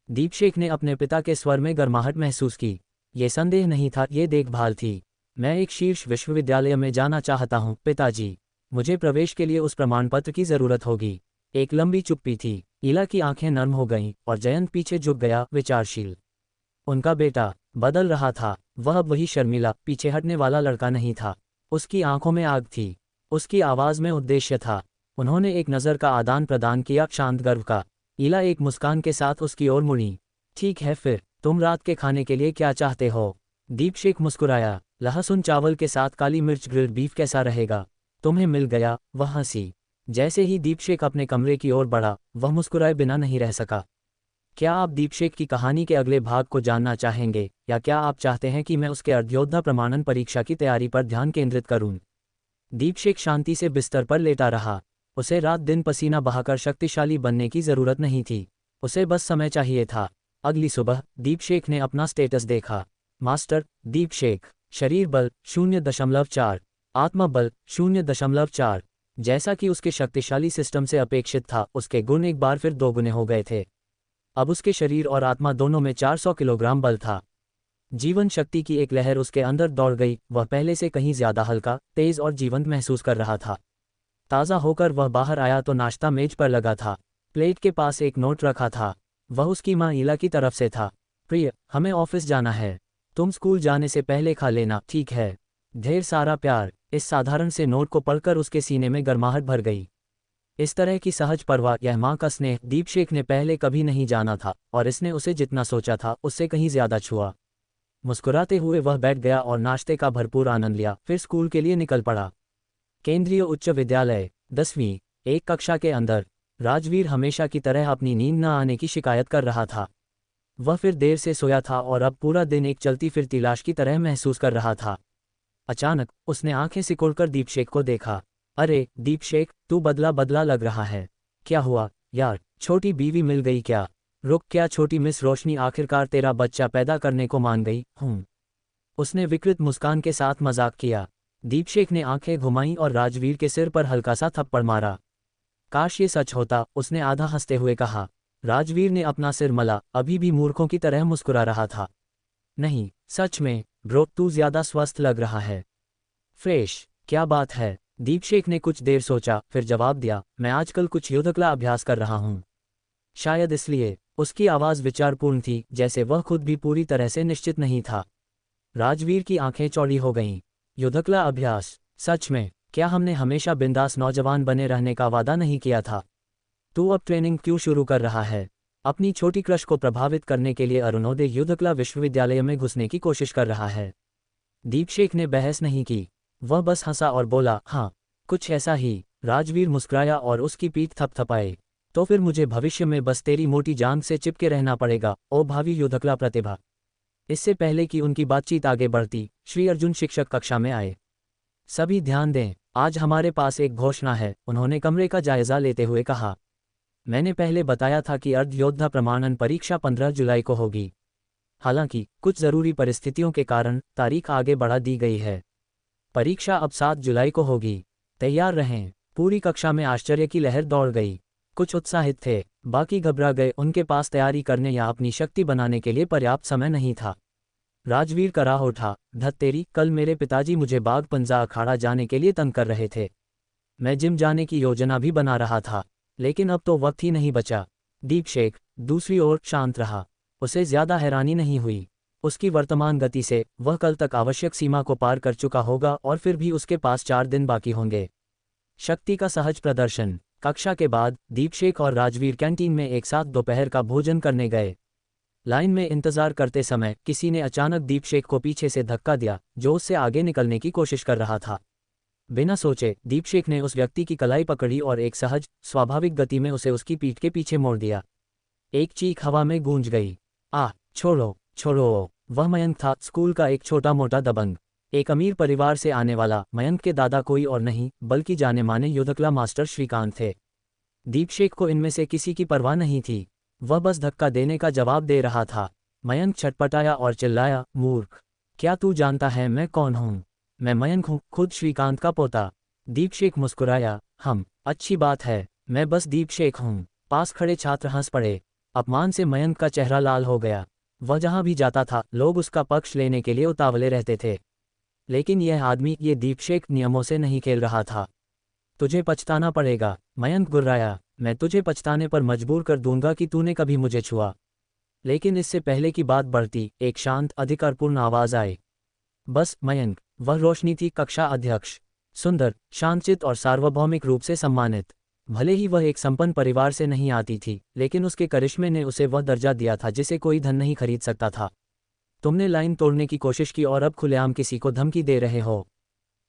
दीपशेख ने अपने पिता के स्वर में गर्माहट महसूस की। ये संदेह नहीं था, ये देखभाल थी। मैं एक शीर्ष विश्वविद्यालय में जाना चाहता हूँ, पिताजी। मुझे प्रवेश के लिए उस प्रमाण पत्र की ज़रूरत होगी। एक लंबी चुप्पी थी। ईला की आंखें नर्म हो गईं और जयंत पीछे झुक गया, विचारशील। उनका बेटा बदल रहा था। वह अब वही शर्मीला, पीछे हटने वाला लड़का नहीं था। उसकी आंखों में आग थी। उसकी आवाज़ में उद्देश्य था। उन्होंने एक नज़र का आदान प्रदान किया, शांत गर्व का। ईला एक मुस्कान के साथ उसकी ओर मुड़ी। ठीक है, फिर तुम रात के खाने के लिए क्या चाहते हो? दीपशेख मुस्कुराया। लहसुन चावल के साथ काली मिर्च ग्रिल्ड बीफ कैसा रहेगा? तुम्हें मिल गया, वह हंसी। जैसे ही दीपशेख अपने कमरे की ओर बढ़ा, वह मुस्कुराए बिना नहीं रह सका। क्या आप दीपशेख की कहानी के अगले भाग को जानना चाहेंगे, या क्या आप चाहते हैं कि मैं उसके अर्धयोद्धा प्रमाणन परीक्षा की तैयारी पर ध्यान केंद्रित करूं? दीपशेख शांति से बिस्तर पर लेटा रहा। उसे रात दिन पसीना बहाकर शक्तिशाली बनने की जरूरत नहीं थी। उसे बस समय चाहिए था। अगली सुबह दीपशेख ने अपना स्टेटस देखा। मास्टर दीपशेख, शरीर बल 0.4, आत्मा बल 0.4। जैसा कि उसके शक्तिशाली सिस्टम से अपेक्षित था, उसके गुण एक बार फिर दोगुने हो गए थे। अब उसके शरीर और आत्मा दोनों में 400 किलोग्राम बल था। जीवन शक्ति की एक लहर उसके अंदर दौड़ गई। वह पहले से कहीं ज्यादा हल्का, तेज और जीवंत महसूस कर रहा था। ताज़ा होकर वह बाहर आया तो नाश्ता मेज पर लगा था। प्लेट के पास एक नोट रखा था। वह उसकी माँ ईला की तरफ से था। प्रिय, हमें ऑफिस जाना है। तुम स्कूल जाने से पहले खा लेना, ठीक है? ढेर सारा प्यार। इस साधारण से नोट को पढ़कर उसके सीने में गर्माहट भर गई। इस तरह की सहज परवाह, यह माँ का स्नेह दीपशेख ने पहले कभी नहीं जाना था, और इसने उसे जितना सोचा था उससे कहीं ज्यादा छुआ। मुस्कुराते हुए वह बैठ गया और नाश्ते का भरपूर आनंद लिया, फिर स्कूल के लिए निकल पड़ा। केंद्रीय उच्च विद्यालय, 10वीं, एक कक्षा के अंदर। राजवीर हमेशा की तरह अपनी नींद न आने की शिकायत कर रहा था। वह फिर देर से सोया था और अब पूरा दिन एक चलती फिरती लाश की तरह महसूस कर रहा था। अचानक उसने आंखें सिकोड़कर दीपशेख को देखा। अरे दीपशेख, तू बदला बदला लग रहा है। क्या हुआ यार, छोटी बीवी मिल गई क्या? रुक, क्या छोटी मिस रोशनी आखिरकार तेरा बच्चा पैदा करने को मान गई? उसने विकृत मुस्कान के साथ मजाक किया। दीपशेख ने आंखें घुमाईं और राजवीर के सिर पर हल्का सा थप्पड़ मारा। काश ये सच होता, उसने आधा हंसते हुए कहा। राजवीर ने अपना सिर मला, अभी भी मूर्खों की तरह मुस्कुरा रहा था। नहीं, सच में ब्रो, तू ज्यादा स्वस्थ लग रहा है। फ्रेश, क्या बात है? दीपशेख ने कुछ देर सोचा, फिर जवाब दिया, मैं आजकल कुछ युद्धकला अभ्यास कर रहा हूँ। शायद इसलिए उसकी आवाज़ विचारपूर्ण थी, जैसे वह खुद भी पूरी तरह से निश्चित नहीं था। राजवीर की आंखें चौड़ी हो गईं। युद्धकला अभ्यास? सच में? क्या हमने हमेशा बिंदास नौजवान बने रहने का वादा नहीं किया था? तू अब ट्रेनिंग क्यों शुरू कर रहा है? अपनी छोटी क्रश को प्रभावित करने के लिए अरुणोदय युद्धकला विश्वविद्यालय में घुसने की कोशिश कर रहा है। दीपशेख ने बहस नहीं की, वह बस हंसा और बोला, हाँ, कुछ ऐसा ही। राजवीर मुस्कुराया और उसकी पीठ थपथपाई। तो फिर मुझे भविष्य में बस तेरी मोटी जांघ से चिपके रहना पड़ेगा, ओ भावी युद्धकला प्रतिभा। इससे पहले कि उनकी बातचीत आगे बढ़ती, श्री अर्जुन शिक्षक कक्षा में आए। सभी ध्यान दें, आज हमारे पास एक घोषणा है, उन्होंने कमरे का जायजा लेते हुए कहा। मैंने पहले बताया था कि अर्ध योद्धा प्रमाणन परीक्षा 15 जुलाई को होगी। हालांकि कुछ जरूरी परिस्थितियों के कारण तारीख आगे बढ़ा दी गई है। परीक्षा अब 7 जुलाई को होगी। तैयार रहें। पूरी कक्षा में आश्चर्य की लहर दौड़ गई। कुछ उत्साहित थे, बाकी घबरा गए, उनके पास तैयारी करने या अपनी शक्ति बनाने के लिए पर्याप्त समय नहीं था। राजवीर कराह उठा, धत्तेरी, कल मेरे पिताजी मुझे बाग पंजा अखाड़ा जाने के लिए तंग कर रहे थे। मैं जिम जाने की योजना भी बना रहा था, लेकिन अब तो वक्त ही नहीं बचा। दीपशेख दूसरी ओर शांत रहा। उसे ज्यादा हैरानी नहीं हुई। उसकी वर्तमान गति से वह कल तक आवश्यक सीमा को पार कर चुका होगा और फिर भी उसके पास 4 दिन बाकी होंगे। शक्ति का सहज प्रदर्शन। कक्षा के बाद दीपशेख और राजवीर कैंटीन में एक साथ दोपहर का भोजन करने गए। लाइन में इंतजार करते समय किसी ने अचानक दीपशेख को पीछे से धक्का दिया, जो उससे आगे निकलने की कोशिश कर रहा था। बिना सोचे दीपशेख ने उस व्यक्ति की कलाई पकड़ी और एक सहज, स्वाभाविक गति में उसे उसकी पीठ के पीछे मोड़ दिया। एक चीख हवा में गूंज गई। छोड़ो, छोड़ो! वह मयंक था, स्कूल का एक छोटा मोटा दबंग। एक अमीर परिवार से आने वाला मयंक के दादा कोई और नहीं बल्कि जाने माने युद्धकला मास्टर श्रीकांत थे। दीपशेख को इनमें से किसी की परवाह नहीं थी। वह बस धक्का देने का जवाब दे रहा था। मयंक छटपटाया और चिल्लाया, मूर्ख! क्या तू जानता है मैं कौन हूँ? मैं मयंक हूँ, खुद श्रीकांत का पोता। दीपशेख मुस्कुराया, अच्छी बात है, मैं बस दीपशेख हूँ। पास खड़े छात्र हंस पड़े। अपमान से मयंक का चेहरा लाल हो गया। वह जहाँ भी जाता था, लोग उसका पक्ष लेने के लिए उतावले रहते थे। लेकिन यह आदमी, ये दीपशेख, नियमों से नहीं खेल रहा था। तुझे पछताना पड़ेगा, मयंक गुर्राया। मैं तुझे पछताने पर मजबूर कर दूंगा कि तूने कभी मुझे छुआ। लेकिन इससे पहले की बात बढ़ती, एक शांत, अधिकारपूर्ण आवाज आई। बस मयंक। वह रोशनी थी, कक्षा अध्यक्ष। सुंदर, शांतचित्त और सार्वभौमिक रूप से सम्मानित। भले ही वह एक संपन्न परिवार से नहीं आती थी, लेकिन उसके करिश्मे ने उसे वह दर्जा दिया था जिसे कोई धन नहीं खरीद सकता था। तुमने लाइन तोड़ने की कोशिश की और अब खुलेआम किसी को धमकी दे रहे हो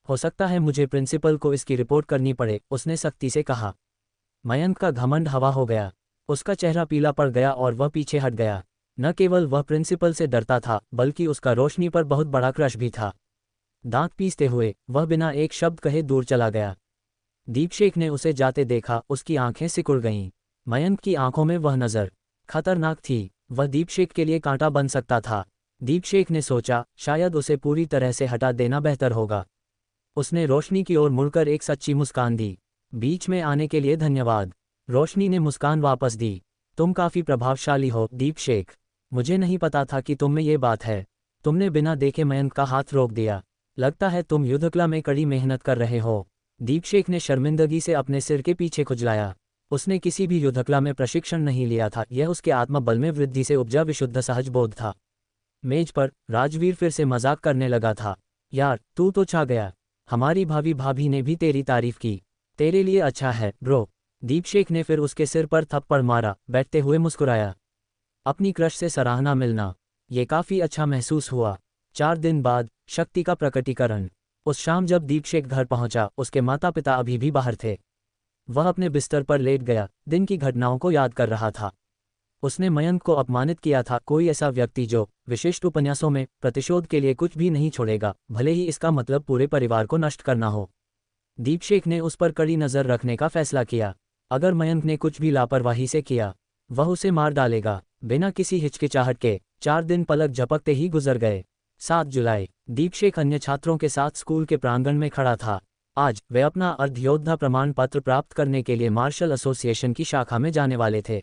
सकता है मुझे प्रिंसिपल को इसकी रिपोर्ट करनी पड़े, उसने सख्ती से कहा। मयंक का घमंड हवा हो गया। उसका चेहरा पीला पड़ गया और वह पीछे हट गया। न केवल वह प्रिंसिपल से डरता था, बल्कि उसका रोशनी पर बहुत बड़ा क्रश भी था। दांत पीसते हुए वह बिना एक शब्द कहे दूर चला गया। दीपशेख ने उसे जाते देखा, उसकी आंखें सिकुड़ गईं। मयंक की आंखों में वह नज़र खतरनाक थी। वह दीपशेख के लिए कांटा बन सकता था। दीपशेख ने सोचा, शायद उसे पूरी तरह से हटा देना बेहतर होगा। उसने रोशनी की ओर मुड़कर एक सच्ची मुस्कान दी। बीच में आने के लिए धन्यवाद। रोशनी ने मुस्कान वापस दी। तुम काफी प्रभावशाली हो दीपशेख। मुझे नहीं पता था कि तुम में ये बात है। तुमने बिना देखे मयंक का हाथ रोक दिया। लगता है तुम युद्धकला में कड़ी मेहनत कर रहे हो। दीपशेख ने शर्मिंदगी से अपने सिर के पीछे खुजलाया। उसने किसी भी युद्धकला में प्रशिक्षण नहीं लिया था, यह उसके आत्मबल में वृद्धि से उपजा विशुद्ध सहज बोध था। मेज पर राजवीर फिर से मजाक करने लगा था। यार, तू तो छा गया। हमारी भाभी ने भी तेरी तारीफ की। तेरे लिए अच्छा है ब्रो। दीपशेख ने फिर उसके सिर पर थप्पड़ मारा, बैठते हुए मुस्कुराया। अपनी क्रश से सराहना मिलना, ये काफी अच्छा महसूस हुआ। 4 दिन बाद शक्ति का प्रकटीकरण। उस शाम जब दीपशेख घर पहुंचा, उसके माता पिता अभी भी बाहर थे। वह अपने बिस्तर पर लेट गया, दिन की घटनाओं को याद कर रहा था। उसने मयंक को अपमानित किया था, कोई ऐसा व्यक्ति जो विशिष्ट उपन्यासों में प्रतिशोध के लिए कुछ भी नहीं छोड़ेगा, भले ही इसका मतलब पूरे परिवार को नष्ट करना हो। दीपशेख ने उस पर कड़ी नज़र रखने का फैसला किया। अगर मयंक ने कुछ भी लापरवाही से किया, वह उसे मार डालेगा। बिना किसी हिचकिचाहट के 4 दिन पलक झपकते ही गुजर गए। 7 जुलाई, दीपशेख अन्य छात्रों के साथ स्कूल के प्रांगण में खड़ा था। आज वे अपना अर्धयोद्धा प्रमाण पत्र प्राप्त करने के लिए मार्शल एसोसिएशन की शाखा में जाने वाले थे।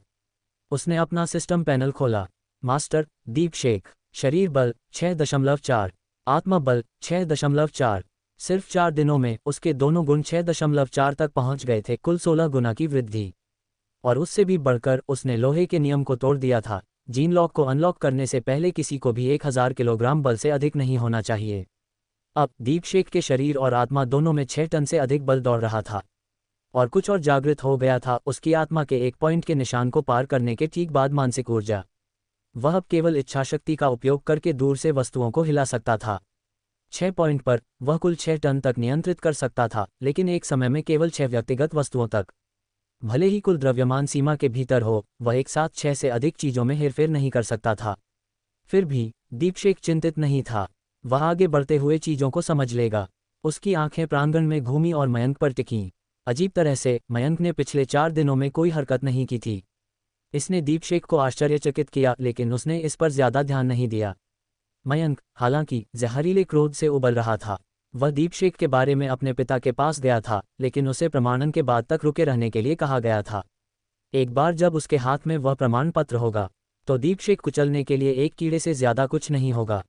उसने अपना सिस्टम पैनल खोला। मास्टर दीपशेख, शरीर बल 6.4, आत्मा बल 6.4। सिर्फ 4 दिनों में उसके दोनों गुण 6.4 तक पहुंच गए थे, कुल 16 गुना की वृद्धि। और उससे भी बढ़कर उसने लोहे के नियम को तोड़ दिया था। जीन लॉक को अनलॉक करने से पहले किसी को भी 1000 किलोग्राम बल से अधिक नहीं होना चाहिए। अब दीपशेख के शरीर और आत्मा दोनों में 6 टन से अधिक बल दौड़ रहा था। और कुछ और जागृत हो गया था उसकी आत्मा के एक पॉइंट के निशान को पार करने के ठीक बाद मानसिक ऊर्जा। वह अब केवल इच्छाशक्ति का उपयोग करके दूर से वस्तुओं को हिला सकता था। 6 पॉइंट पर वह कुल 6 टन तक नियंत्रित कर सकता था, लेकिन एक समय में केवल 6 व्यक्तिगत वस्तुओं तक। भले ही कुल द्रव्यमान सीमा के भीतर हो, वह एक साथ 6 से अधिक चीजों में हेरफेर नहीं कर सकता था। फिर भी दीपशेख चिंतित नहीं था। वह आगे बढ़ते हुए चीजों को समझ लेगा। उसकी आंखें प्रांगण में घूमी और मयंक पर टिकीं। अजीब तरह से मयंक ने पिछले 4 दिनों में कोई हरकत नहीं की थी। इसने दीपशेख को आश्चर्यचकित किया, लेकिन उसने इस पर ज्यादा ध्यान नहीं दिया। मयंक, हालांकि जहरीले क्रोध से उबल रहा था, वह दीपशेख के बारे में अपने पिता के पास गया था, लेकिन उसे प्रमाणन के बाद तक रुके रहने के लिए कहा गया था। एक बार जब उसके हाथ में वह प्रमाण पत्र होगा, तो दीपशेख कुचलने के लिए एक कीड़े से ज्यादा कुछ नहीं होगा।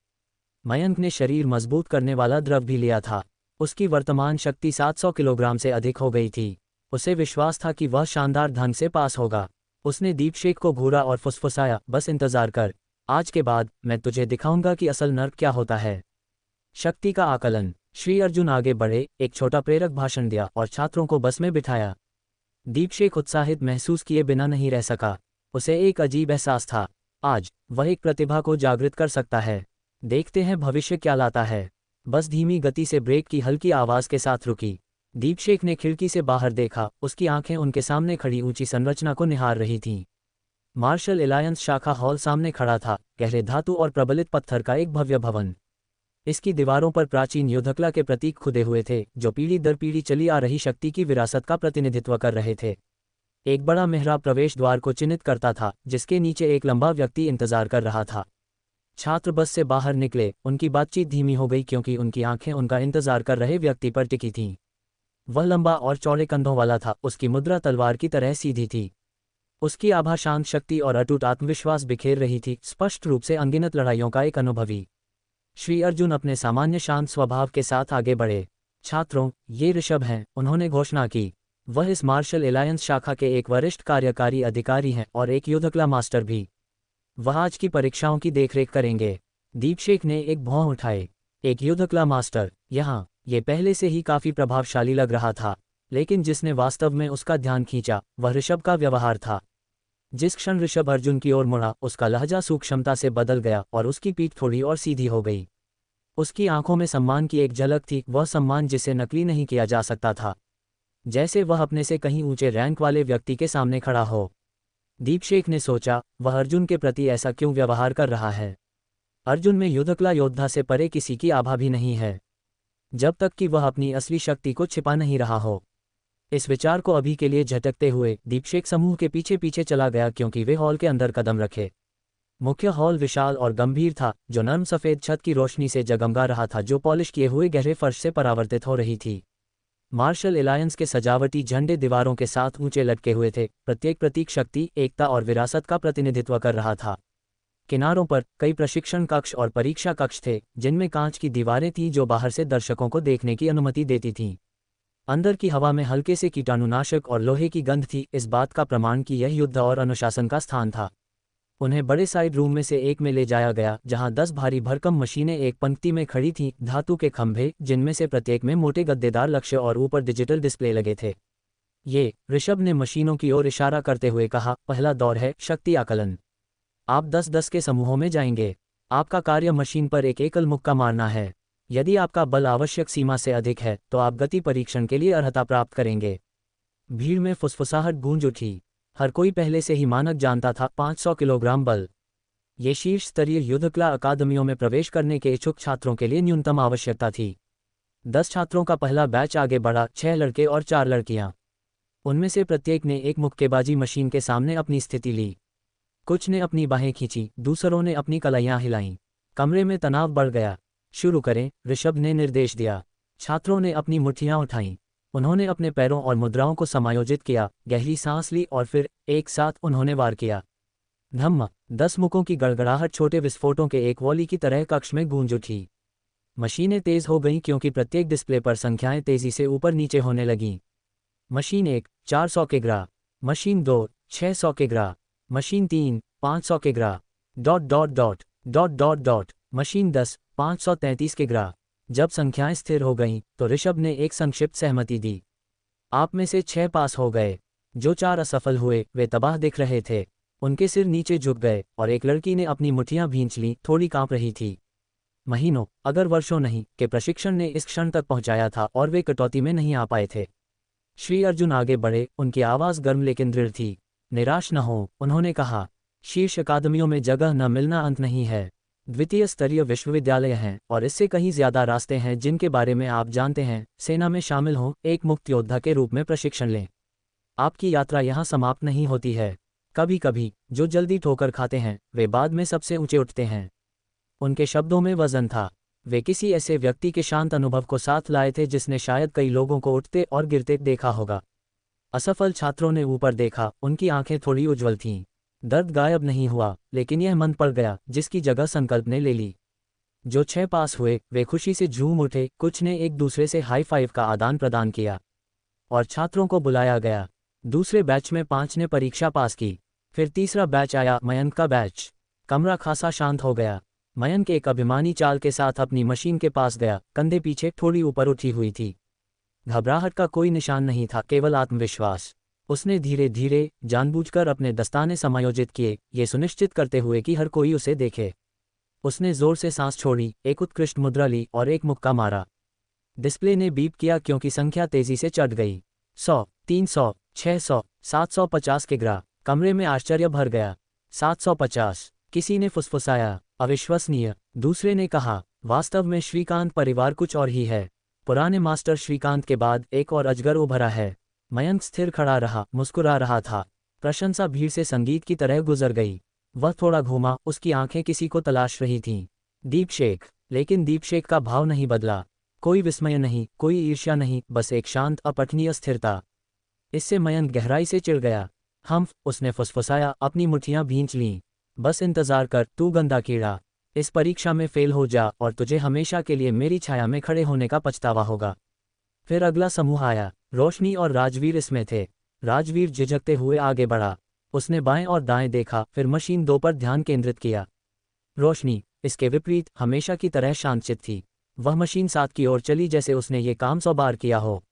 मयंक ने शरीर मजबूत करने वाला द्रव भी लिया था। उसकी वर्तमान शक्ति 700 किलोग्राम से अधिक हो गई थी। उसे विश्वास था कि वह शानदार ढंग से पास होगा। उसने दीपशेख को घूरा और फुसफुसाया, बस इंतजार कर, आज के बाद मैं तुझे दिखाऊंगा कि असल नर्क क्या होता है। शक्ति का आकलन। श्री अर्जुन आगे बढ़े, एक छोटा प्रेरक भाषण दिया और छात्रों को बस में बिठाया। दीपशेख उत्साहित महसूस किए बिना नहीं रह सका। उसे एक अजीब एहसास था, आज वह एक प्रतिभा को जागृत कर सकता है। देखते हैं भविष्य क्या लाता है। बस धीमी गति से ब्रेक की हल्की आवाज के साथ रुकी। दीपशेख ने खिड़की से बाहर देखा। उसकी आंखें उनके सामने खड़ी ऊंची संरचना को निहार रही थीं। मार्शल एलायंस शाखा हॉल सामने खड़ा था, गहरे धातु और प्रबलित पत्थर का एक भव्य भवन। इसकी दीवारों पर प्राचीन युद्धकला के प्रतीक खुदे हुए थे, जो पीढ़ी दर पीढ़ी चली आ रही शक्ति की विरासत का प्रतिनिधित्व कर रहे थे। एक बड़ा मेहराब प्रवेश द्वार को चिन्हित करता था, जिसके नीचे एक लंबा व्यक्ति इंतजार कर रहा था। छात्र बस से बाहर निकले। उनकी बातचीत धीमी हो गई क्योंकि उनकी आंखें उनका इंतजार कर रहे व्यक्ति पर टिकी थीं। वह लंबा और चौड़े कंधों वाला था। उसकी मुद्रा तलवार की तरह सीधी थी। उसकी आभा शांत शक्ति और अटूट आत्मविश्वास बिखेर रही थी, स्पष्ट रूप से अनगिनत लड़ाइयों का एक अनुभवी। श्री अर्जुन अपने सामान्य शांत स्वभाव के साथ आगे बढ़े। छात्रों, ये ऋषभ हैं, उन्होंने घोषणा की। वह इस मार्शल एलायंस शाखा के एक वरिष्ठ कार्यकारी अधिकारी हैं और एक युद्धकला मास्टर भी। वह आज की परीक्षाओं की देखरेख करेंगे। दीपशेख ने एक भौं उठाए। एक युद्धकला मास्टर यहाँ, ये पहले से ही काफी प्रभावशाली लग रहा था, लेकिन जिसने वास्तव में उसका ध्यान खींचा वह ऋषभ का व्यवहार था। जिस क्षण ऋषभ अर्जुन की ओर मुड़ा, उसका लहजा सूक्ष्मता से बदल गया और उसकी पीठ थोड़ी और सीधी हो गई। उसकी आंखों में सम्मान की एक झलक थी, वह सम्मान जिसे नकली नहीं किया जा सकता था, जैसे वह अपने से कहीं ऊंचे रैंक वाले व्यक्ति के सामने खड़ा हो। दीपशेख ने सोचा, वह अर्जुन के प्रति ऐसा क्यों व्यवहार कर रहा है। अर्जुन में युद्धकला योद्धा से परे किसी की आभा भी नहीं है, जब तक कि वह अपनी असली शक्ति को छिपा नहीं रहा हो। इस विचार को अभी के लिए झटकते हुए दीपशेख समूह के पीछे पीछे चला गया, क्योंकि वे हॉल के अंदर कदम रखे। मुख्य हॉल विशाल और गंभीर था, जो नर्म सफेद छत की रोशनी से जगमगा रहा था, जो पॉलिश किए हुए गहरे फर्श से परावर्तित हो रही थी। मार्शल एलायंस के सजावटी झंडे दीवारों के साथ ऊंचे लटके हुए थे, प्रत्येक प्रतीक शक्ति, एकता और विरासत का प्रतिनिधित्व कर रहा था। किनारों पर कई प्रशिक्षण कक्ष और परीक्षा कक्ष थे, जिनमें कांच की दीवारें थीं जो बाहर से दर्शकों को देखने की अनुमति देती थीं। अंदर की हवा में हल्के से कीटाणुनाशक और लोहे की गंध थी, इस बात का प्रमाण कि यह युद्ध और अनुशासन का स्थान था। उन्हें बड़े साइड रूम में से एक में ले जाया गया, जहां 10 भारी भरकम मशीनें एक पंक्ति में खड़ी थीं, धातु के खंभे, जिनमें से प्रत्येक में मोटे गद्देदार लक्ष्य और ऊपर डिजिटल डिस्प्ले लगे थे। ये, ऋषभ ने मशीनों की ओर इशारा करते हुए कहा, पहला दौर है शक्ति आकलन। आप 10-10 के समूहों में जाएंगे। आपका कार्य मशीन पर एक एकल मुक्का मारना है। यदि आपका बल आवश्यक सीमा से अधिक है, तो आप गति परीक्षण के लिए अर्हता प्राप्त करेंगे। भीड़ में फुसफुसाहट गूंज उठी। हर कोई पहले से ही मानक जानता था 500 किलोग्राम बल। ये शीर्ष स्तरीय युद्धकला अकादमियों में प्रवेश करने के इच्छुक छात्रों के लिए न्यूनतम आवश्यकता थी। 10 छात्रों का पहला बैच आगे बढ़ा, 6 लड़के और 4 लड़कियां। उनमें से प्रत्येक ने एक मुक्केबाजी मशीन के सामने अपनी स्थिति ली। कुछ ने अपनी बाहें खींची, दूसरों ने अपनी कलाइयां हिलाईं। कमरे में तनाव बढ़ गया। शुरू करें, ऋषभ ने निर्देश दिया। छात्रों ने अपनी मुट्ठियां उठाईं। उन्होंने अपने पैरों और मुद्राओं को समायोजित किया, गहरी सांस ली और फिर एक साथ उन्होंने वार किया। धम्म। 10 मुक्कों की गड़गड़ाहट छोटे विस्फोटों के एक वॉली की तरह कक्ष में गूंज उठी। मशीनें तेज हो गईं क्योंकि प्रत्येक डिस्प्ले पर संख्याएं तेजी से ऊपर नीचे होने लगीं। मशीन 1 400 किग्रा, मशीन 2 600 किग्रा, मशीन 3 500 किग्रा, dot dot dot dot dot dot, machine 10 533 किग्रा। जब संख्याएं स्थिर हो गईं तो ऋषभ ने एक संक्षिप्त सहमति दी। आप में से 6 पास हो गए। जो 4 असफल हुए वे तबाह दिख रहे थे। उनके सिर नीचे झुक गए और एक लड़की ने अपनी मुट्ठियां भींच लीं, थोड़ी कांप रही थी। महीनों, अगर वर्षों नहीं, के प्रशिक्षण ने इस क्षण तक पहुंचाया था और वे कटौती में नहीं आ पाए थे। श्री अर्जुन आगे बढ़े, उनकी आवाज़ गर्म लेकिन दृढ़ थी। निराश न हो, उन्होंने कहा। शीर्ष अकादमियों में जगह न मिलना अंत नहीं है। द्वितीय स्तरीय विश्वविद्यालय हैं और इससे कहीं ज्यादा रास्ते हैं जिनके बारे में आप जानते हैं। सेना में शामिल हों, एक मुक्त योद्धा के रूप में प्रशिक्षण लें। आपकी यात्रा यहाँ समाप्त नहीं होती है। कभी कभी जो जल्दी ठोकर खाते हैं वे बाद में सबसे ऊंचे उठते हैं। उनके शब्दों में वजन था। वे किसी ऐसे व्यक्ति के शांत अनुभव को साथ लाए थे जिसने शायद कई लोगों को उठते और गिरते देखा होगा। असफल छात्रों ने ऊपर देखा, उनकी आंखें थोड़ी उज्ज्वल थीं। दर्द गायब नहीं हुआ, लेकिन यह मन पड़ गया जिसकी जगह संकल्प ने ले ली। जो 6 पास हुए वे खुशी से झूम उठे, कुछ ने एक दूसरे से हाई फाइव का आदान प्रदान किया और छात्रों को बुलाया गया। दूसरे बैच में 5 ने परीक्षा पास की। फिर तीसरा बैच आया, मयंक का बैच। कमरा खासा शांत हो गया। मयंक एक अभिमानी चाल के साथ अपनी मशीन के पास गया, कंधे पीछे थोड़ी ऊपर उठी हुई थी। घबराहट का कोई निशान नहीं था, केवल आत्मविश्वास। उसने धीरे धीरे जानबूझकर अपने दस्ताने समायोजित किए, ये सुनिश्चित करते हुए कि हर कोई उसे देखे। उसने जोर से सांस छोड़ी, एक उत्कृष्ट मुद्रा ली और एक मुक्का मारा। डिस्प्ले ने बीप किया क्योंकि संख्या तेजी से चढ़ गई। 100, 300, 600, 750 किग्रा। कमरे में आश्चर्य भर गया। 750, किसी ने फुसफुसाया। अविश्वसनीय, दूसरे ने कहा। वास्तव में श्रीकांत परिवार कुछ और ही है। पुराने मास्टर श्रीकांत के बाद एक और अजगर उभरा है। मयंक स्थिर खड़ा रहा, मुस्कुरा रहा था। प्रशंसा भीड़ से संगीत की तरह गुजर गई। वह थोड़ा घूमा, उसकी आंखें किसी को तलाश रही थीं। दीपशेख। लेकिन दीपशेख का भाव नहीं बदला। कोई विस्मय नहीं, कोई ईर्ष्या नहीं, बस एक शांत अपठनीय स्थिरता। इससे मयंक गहराई से चिढ़ गया। उसने फुसफुसाया, अपनी मुट्ठियां भींच लीं। बस इंतजार कर, तू गंदा कीड़ा। इस परीक्षा में फेल हो जा और तुझे हमेशा के लिए मेरी छाया में खड़े होने का पछतावा होगा। फिर अगला समूह आया। रोशनी और राजवीर इसमें थे। राजवीर झिझकते हुए आगे बढ़ा। उसने बाएं और दाएं देखा, फिर मशीन 2 पर ध्यान केंद्रित किया। रोशनी, इसके विपरीत, हमेशा की तरह शांतचित्त थी। वह मशीन 7 की ओर चली जैसे उसने ये काम 100 बार किया हो।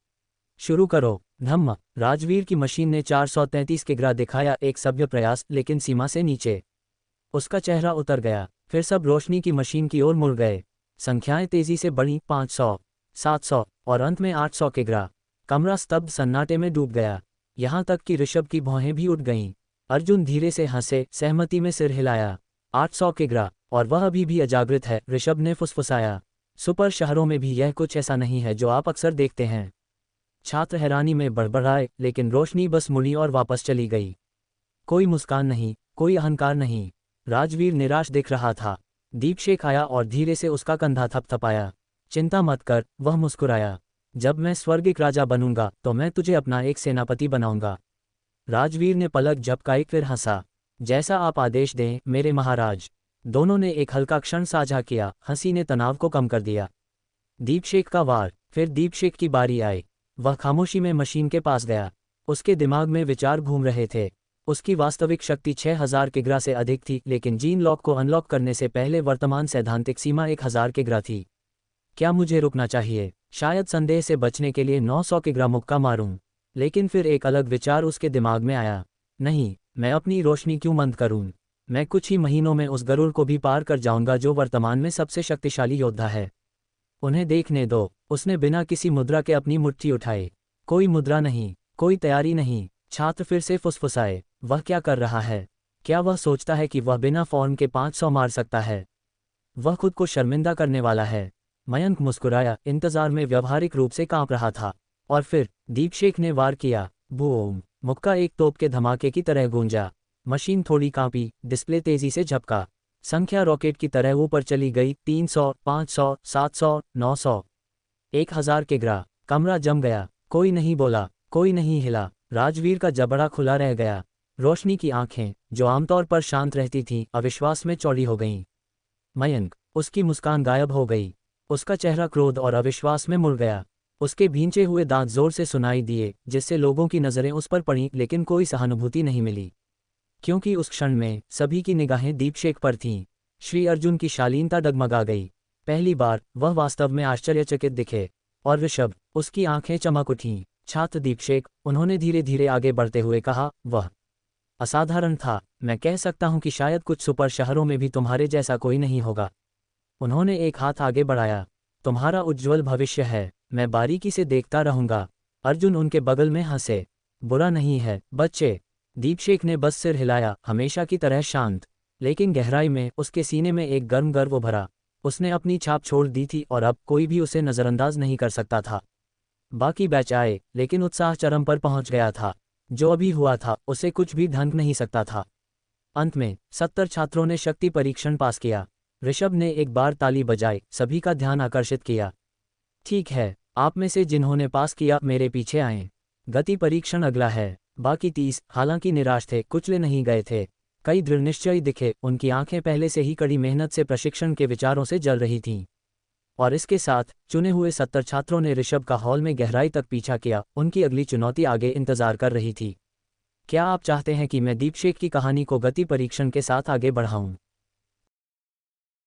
शुरू करो। धम्म। राजवीर की मशीन ने 433 किग्रा दिखाया, एक सभ्य प्रयास, लेकिन सीमा से नीचे। उसका चेहरा उतर गया। फिर सब रोशनी की मशीन की ओर मुड़ गए। संख्याएं तेजी से बढ़ीं, 500, 700 और अंत में 800 किग्रा। कमरा स्तब्ध सन्नाटे में डूब गया। यहाँ तक कि ऋषभ की भौहें भी उठ गईं। अर्जुन धीरे से हंसे, सहमति में सिर हिलाया। 800 किग्रा, और वह अभी भी अजागृत है, ऋषभ ने फुसफुसाया। सुपर शहरों में भी यह कुछ ऐसा नहीं है जो आप अक्सर देखते हैं। छात्र हैरानी में बड़बड़ाए, लेकिन रोशनी बस मुड़ी और वापस चली गई। कोई मुस्कान नहीं, कोई अहंकार नहीं। राजवीर निराश दिख रहा था। दीपशेख आया और धीरे से उसका कंधा थपथपाया। चिंता मत कर, वह मुस्कुराया। जब मैं स्वर्गिक राजा बनूंगा तो मैं तुझे अपना एक सेनापति बनाऊंगा। राजवीर ने पलक झपकाई, फिर हंसा। जैसा आप आदेश दें मेरे महाराज। दोनों ने एक हल्का क्षण साझा किया, हंसी ने तनाव को कम कर दिया। दीपशेख का वार। फिर दीपशेख की बारी आई। वह खामोशी में मशीन के पास गया। उसके दिमाग में विचार घूम रहे थे। उसकी वास्तविक शक्ति 6000 किग्रा से अधिक थी, लेकिन जीन लॉक को अनलॉक करने से पहले वर्तमान सैद्धांतिक सीमा 1000 किग्रा थी। क्या मुझे रुकना चाहिए? शायद संदेह से बचने के लिए 900 किग्रा मुक्का मारूं। लेकिन फिर एक अलग विचार उसके दिमाग में आया। नहीं, मैं अपनी रोशनी क्यों बंद करूं? मैं कुछ ही महीनों में उस गरुड़ को भी पार कर जाऊंगा जो वर्तमान में सबसे शक्तिशाली योद्धा है। उन्हें देखने दो। उसने बिना किसी मुद्रा के अपनी मुट्ठी उठाई। कोई मुद्रा नहीं, कोई तैयारी नहीं। छात्र फिर से फुसफुसाए। वह क्या कर रहा है? क्या वह सोचता है कि वह बिना फॉर्म के 500 मार सकता है? वह खुद को शर्मिंदा करने वाला है। मयंक मुस्कुराया, इंतजार में व्यावहारिक रूप से कांप रहा था। और फिर दीपशेख ने वार किया। बूम! मुक्का एक तोप के धमाके की तरह गूंजा। मशीन थोड़ी कांपी, डिस्प्ले तेजी से झपका। संख्या रॉकेट की तरह ऊपर चली गई। 300, 500, 700, 900, 1000 के गिरा। कमरा जम गया। कोई नहीं बोला, कोई नहीं हिला। राजवीर का जबड़ा खुला रह गया। रोशनी की आंखें, जो आमतौर पर शांत रहती थीं, अविश्वास में चौड़ी हो गईं। मयंक, उसकी मुस्कान गायब हो गई। उसका चेहरा क्रोध और अविश्वास में मुड़ गया। उसके भींचे हुए दांत जोर से सुनाई दिए, जिससे लोगों की नज़रें उस पर पड़ीं, लेकिन कोई सहानुभूति नहीं मिली। क्योंकि उस क्षण में सभी की निगाहें दीपशेख पर थीं। श्री अर्जुन की शालीनता डगमगा गई। पहली बार वह वास्तव में आश्चर्यचकित दिखे। और ऋषभ, उसकी आंखें चमक उठीं। छात्र दीपशेख, उन्होंने धीरे धीरे आगे बढ़ते हुए कहा, वह असाधारण था। मैं कह सकता हूं कि शायद कुछ सुपर शहरों में भी तुम्हारे जैसा कोई नहीं होगा। उन्होंने एक हाथ आगे बढ़ाया। तुम्हारा उज्ज्वल भविष्य है, मैं बारीकी से देखता रहूंगा। अर्जुन उनके बगल में हंसे। बुरा नहीं है, बच्चे। दीपशेख ने बस सिर हिलाया, हमेशा की तरह शांत। लेकिन गहराई में उसके सीने में एक गर्म गर्व भरा। उसने अपनी छाप छोड़ दी थी और अब कोई भी उसे नज़रअंदाज नहीं कर सकता था। बाकी बैच आए, लेकिन उत्साह चरम पर पहुंच गया था। जो अभी हुआ था उसे कुछ भी ढंक नहीं सकता था। अंत में 70 छात्रों ने शक्ति परीक्षण पास किया। ऋषभ ने एक बार ताली बजाई, सभी का ध्यान आकर्षित किया। ठीक है, आप में से जिन्होंने पास किया मेरे पीछे आएं। गति परीक्षण अगला है। बाकी 30 हालांकि निराश थे, कुचले नहीं गए थे। कई दृढ़निश्चयी दिखे, उनकी आंखें पहले से ही कड़ी मेहनत से प्रशिक्षण के विचारों से जल रही थीं। और इसके साथ चुने हुए 70 छात्रों ने ऋषभ का हॉल में गहराई तक पीछा किया। उनकी अगली चुनौती आगे इंतजार कर रही थी। क्या आप चाहते हैं कि मैं दीपशेख की कहानी को गति परीक्षण के साथ आगे बढ़ाऊं?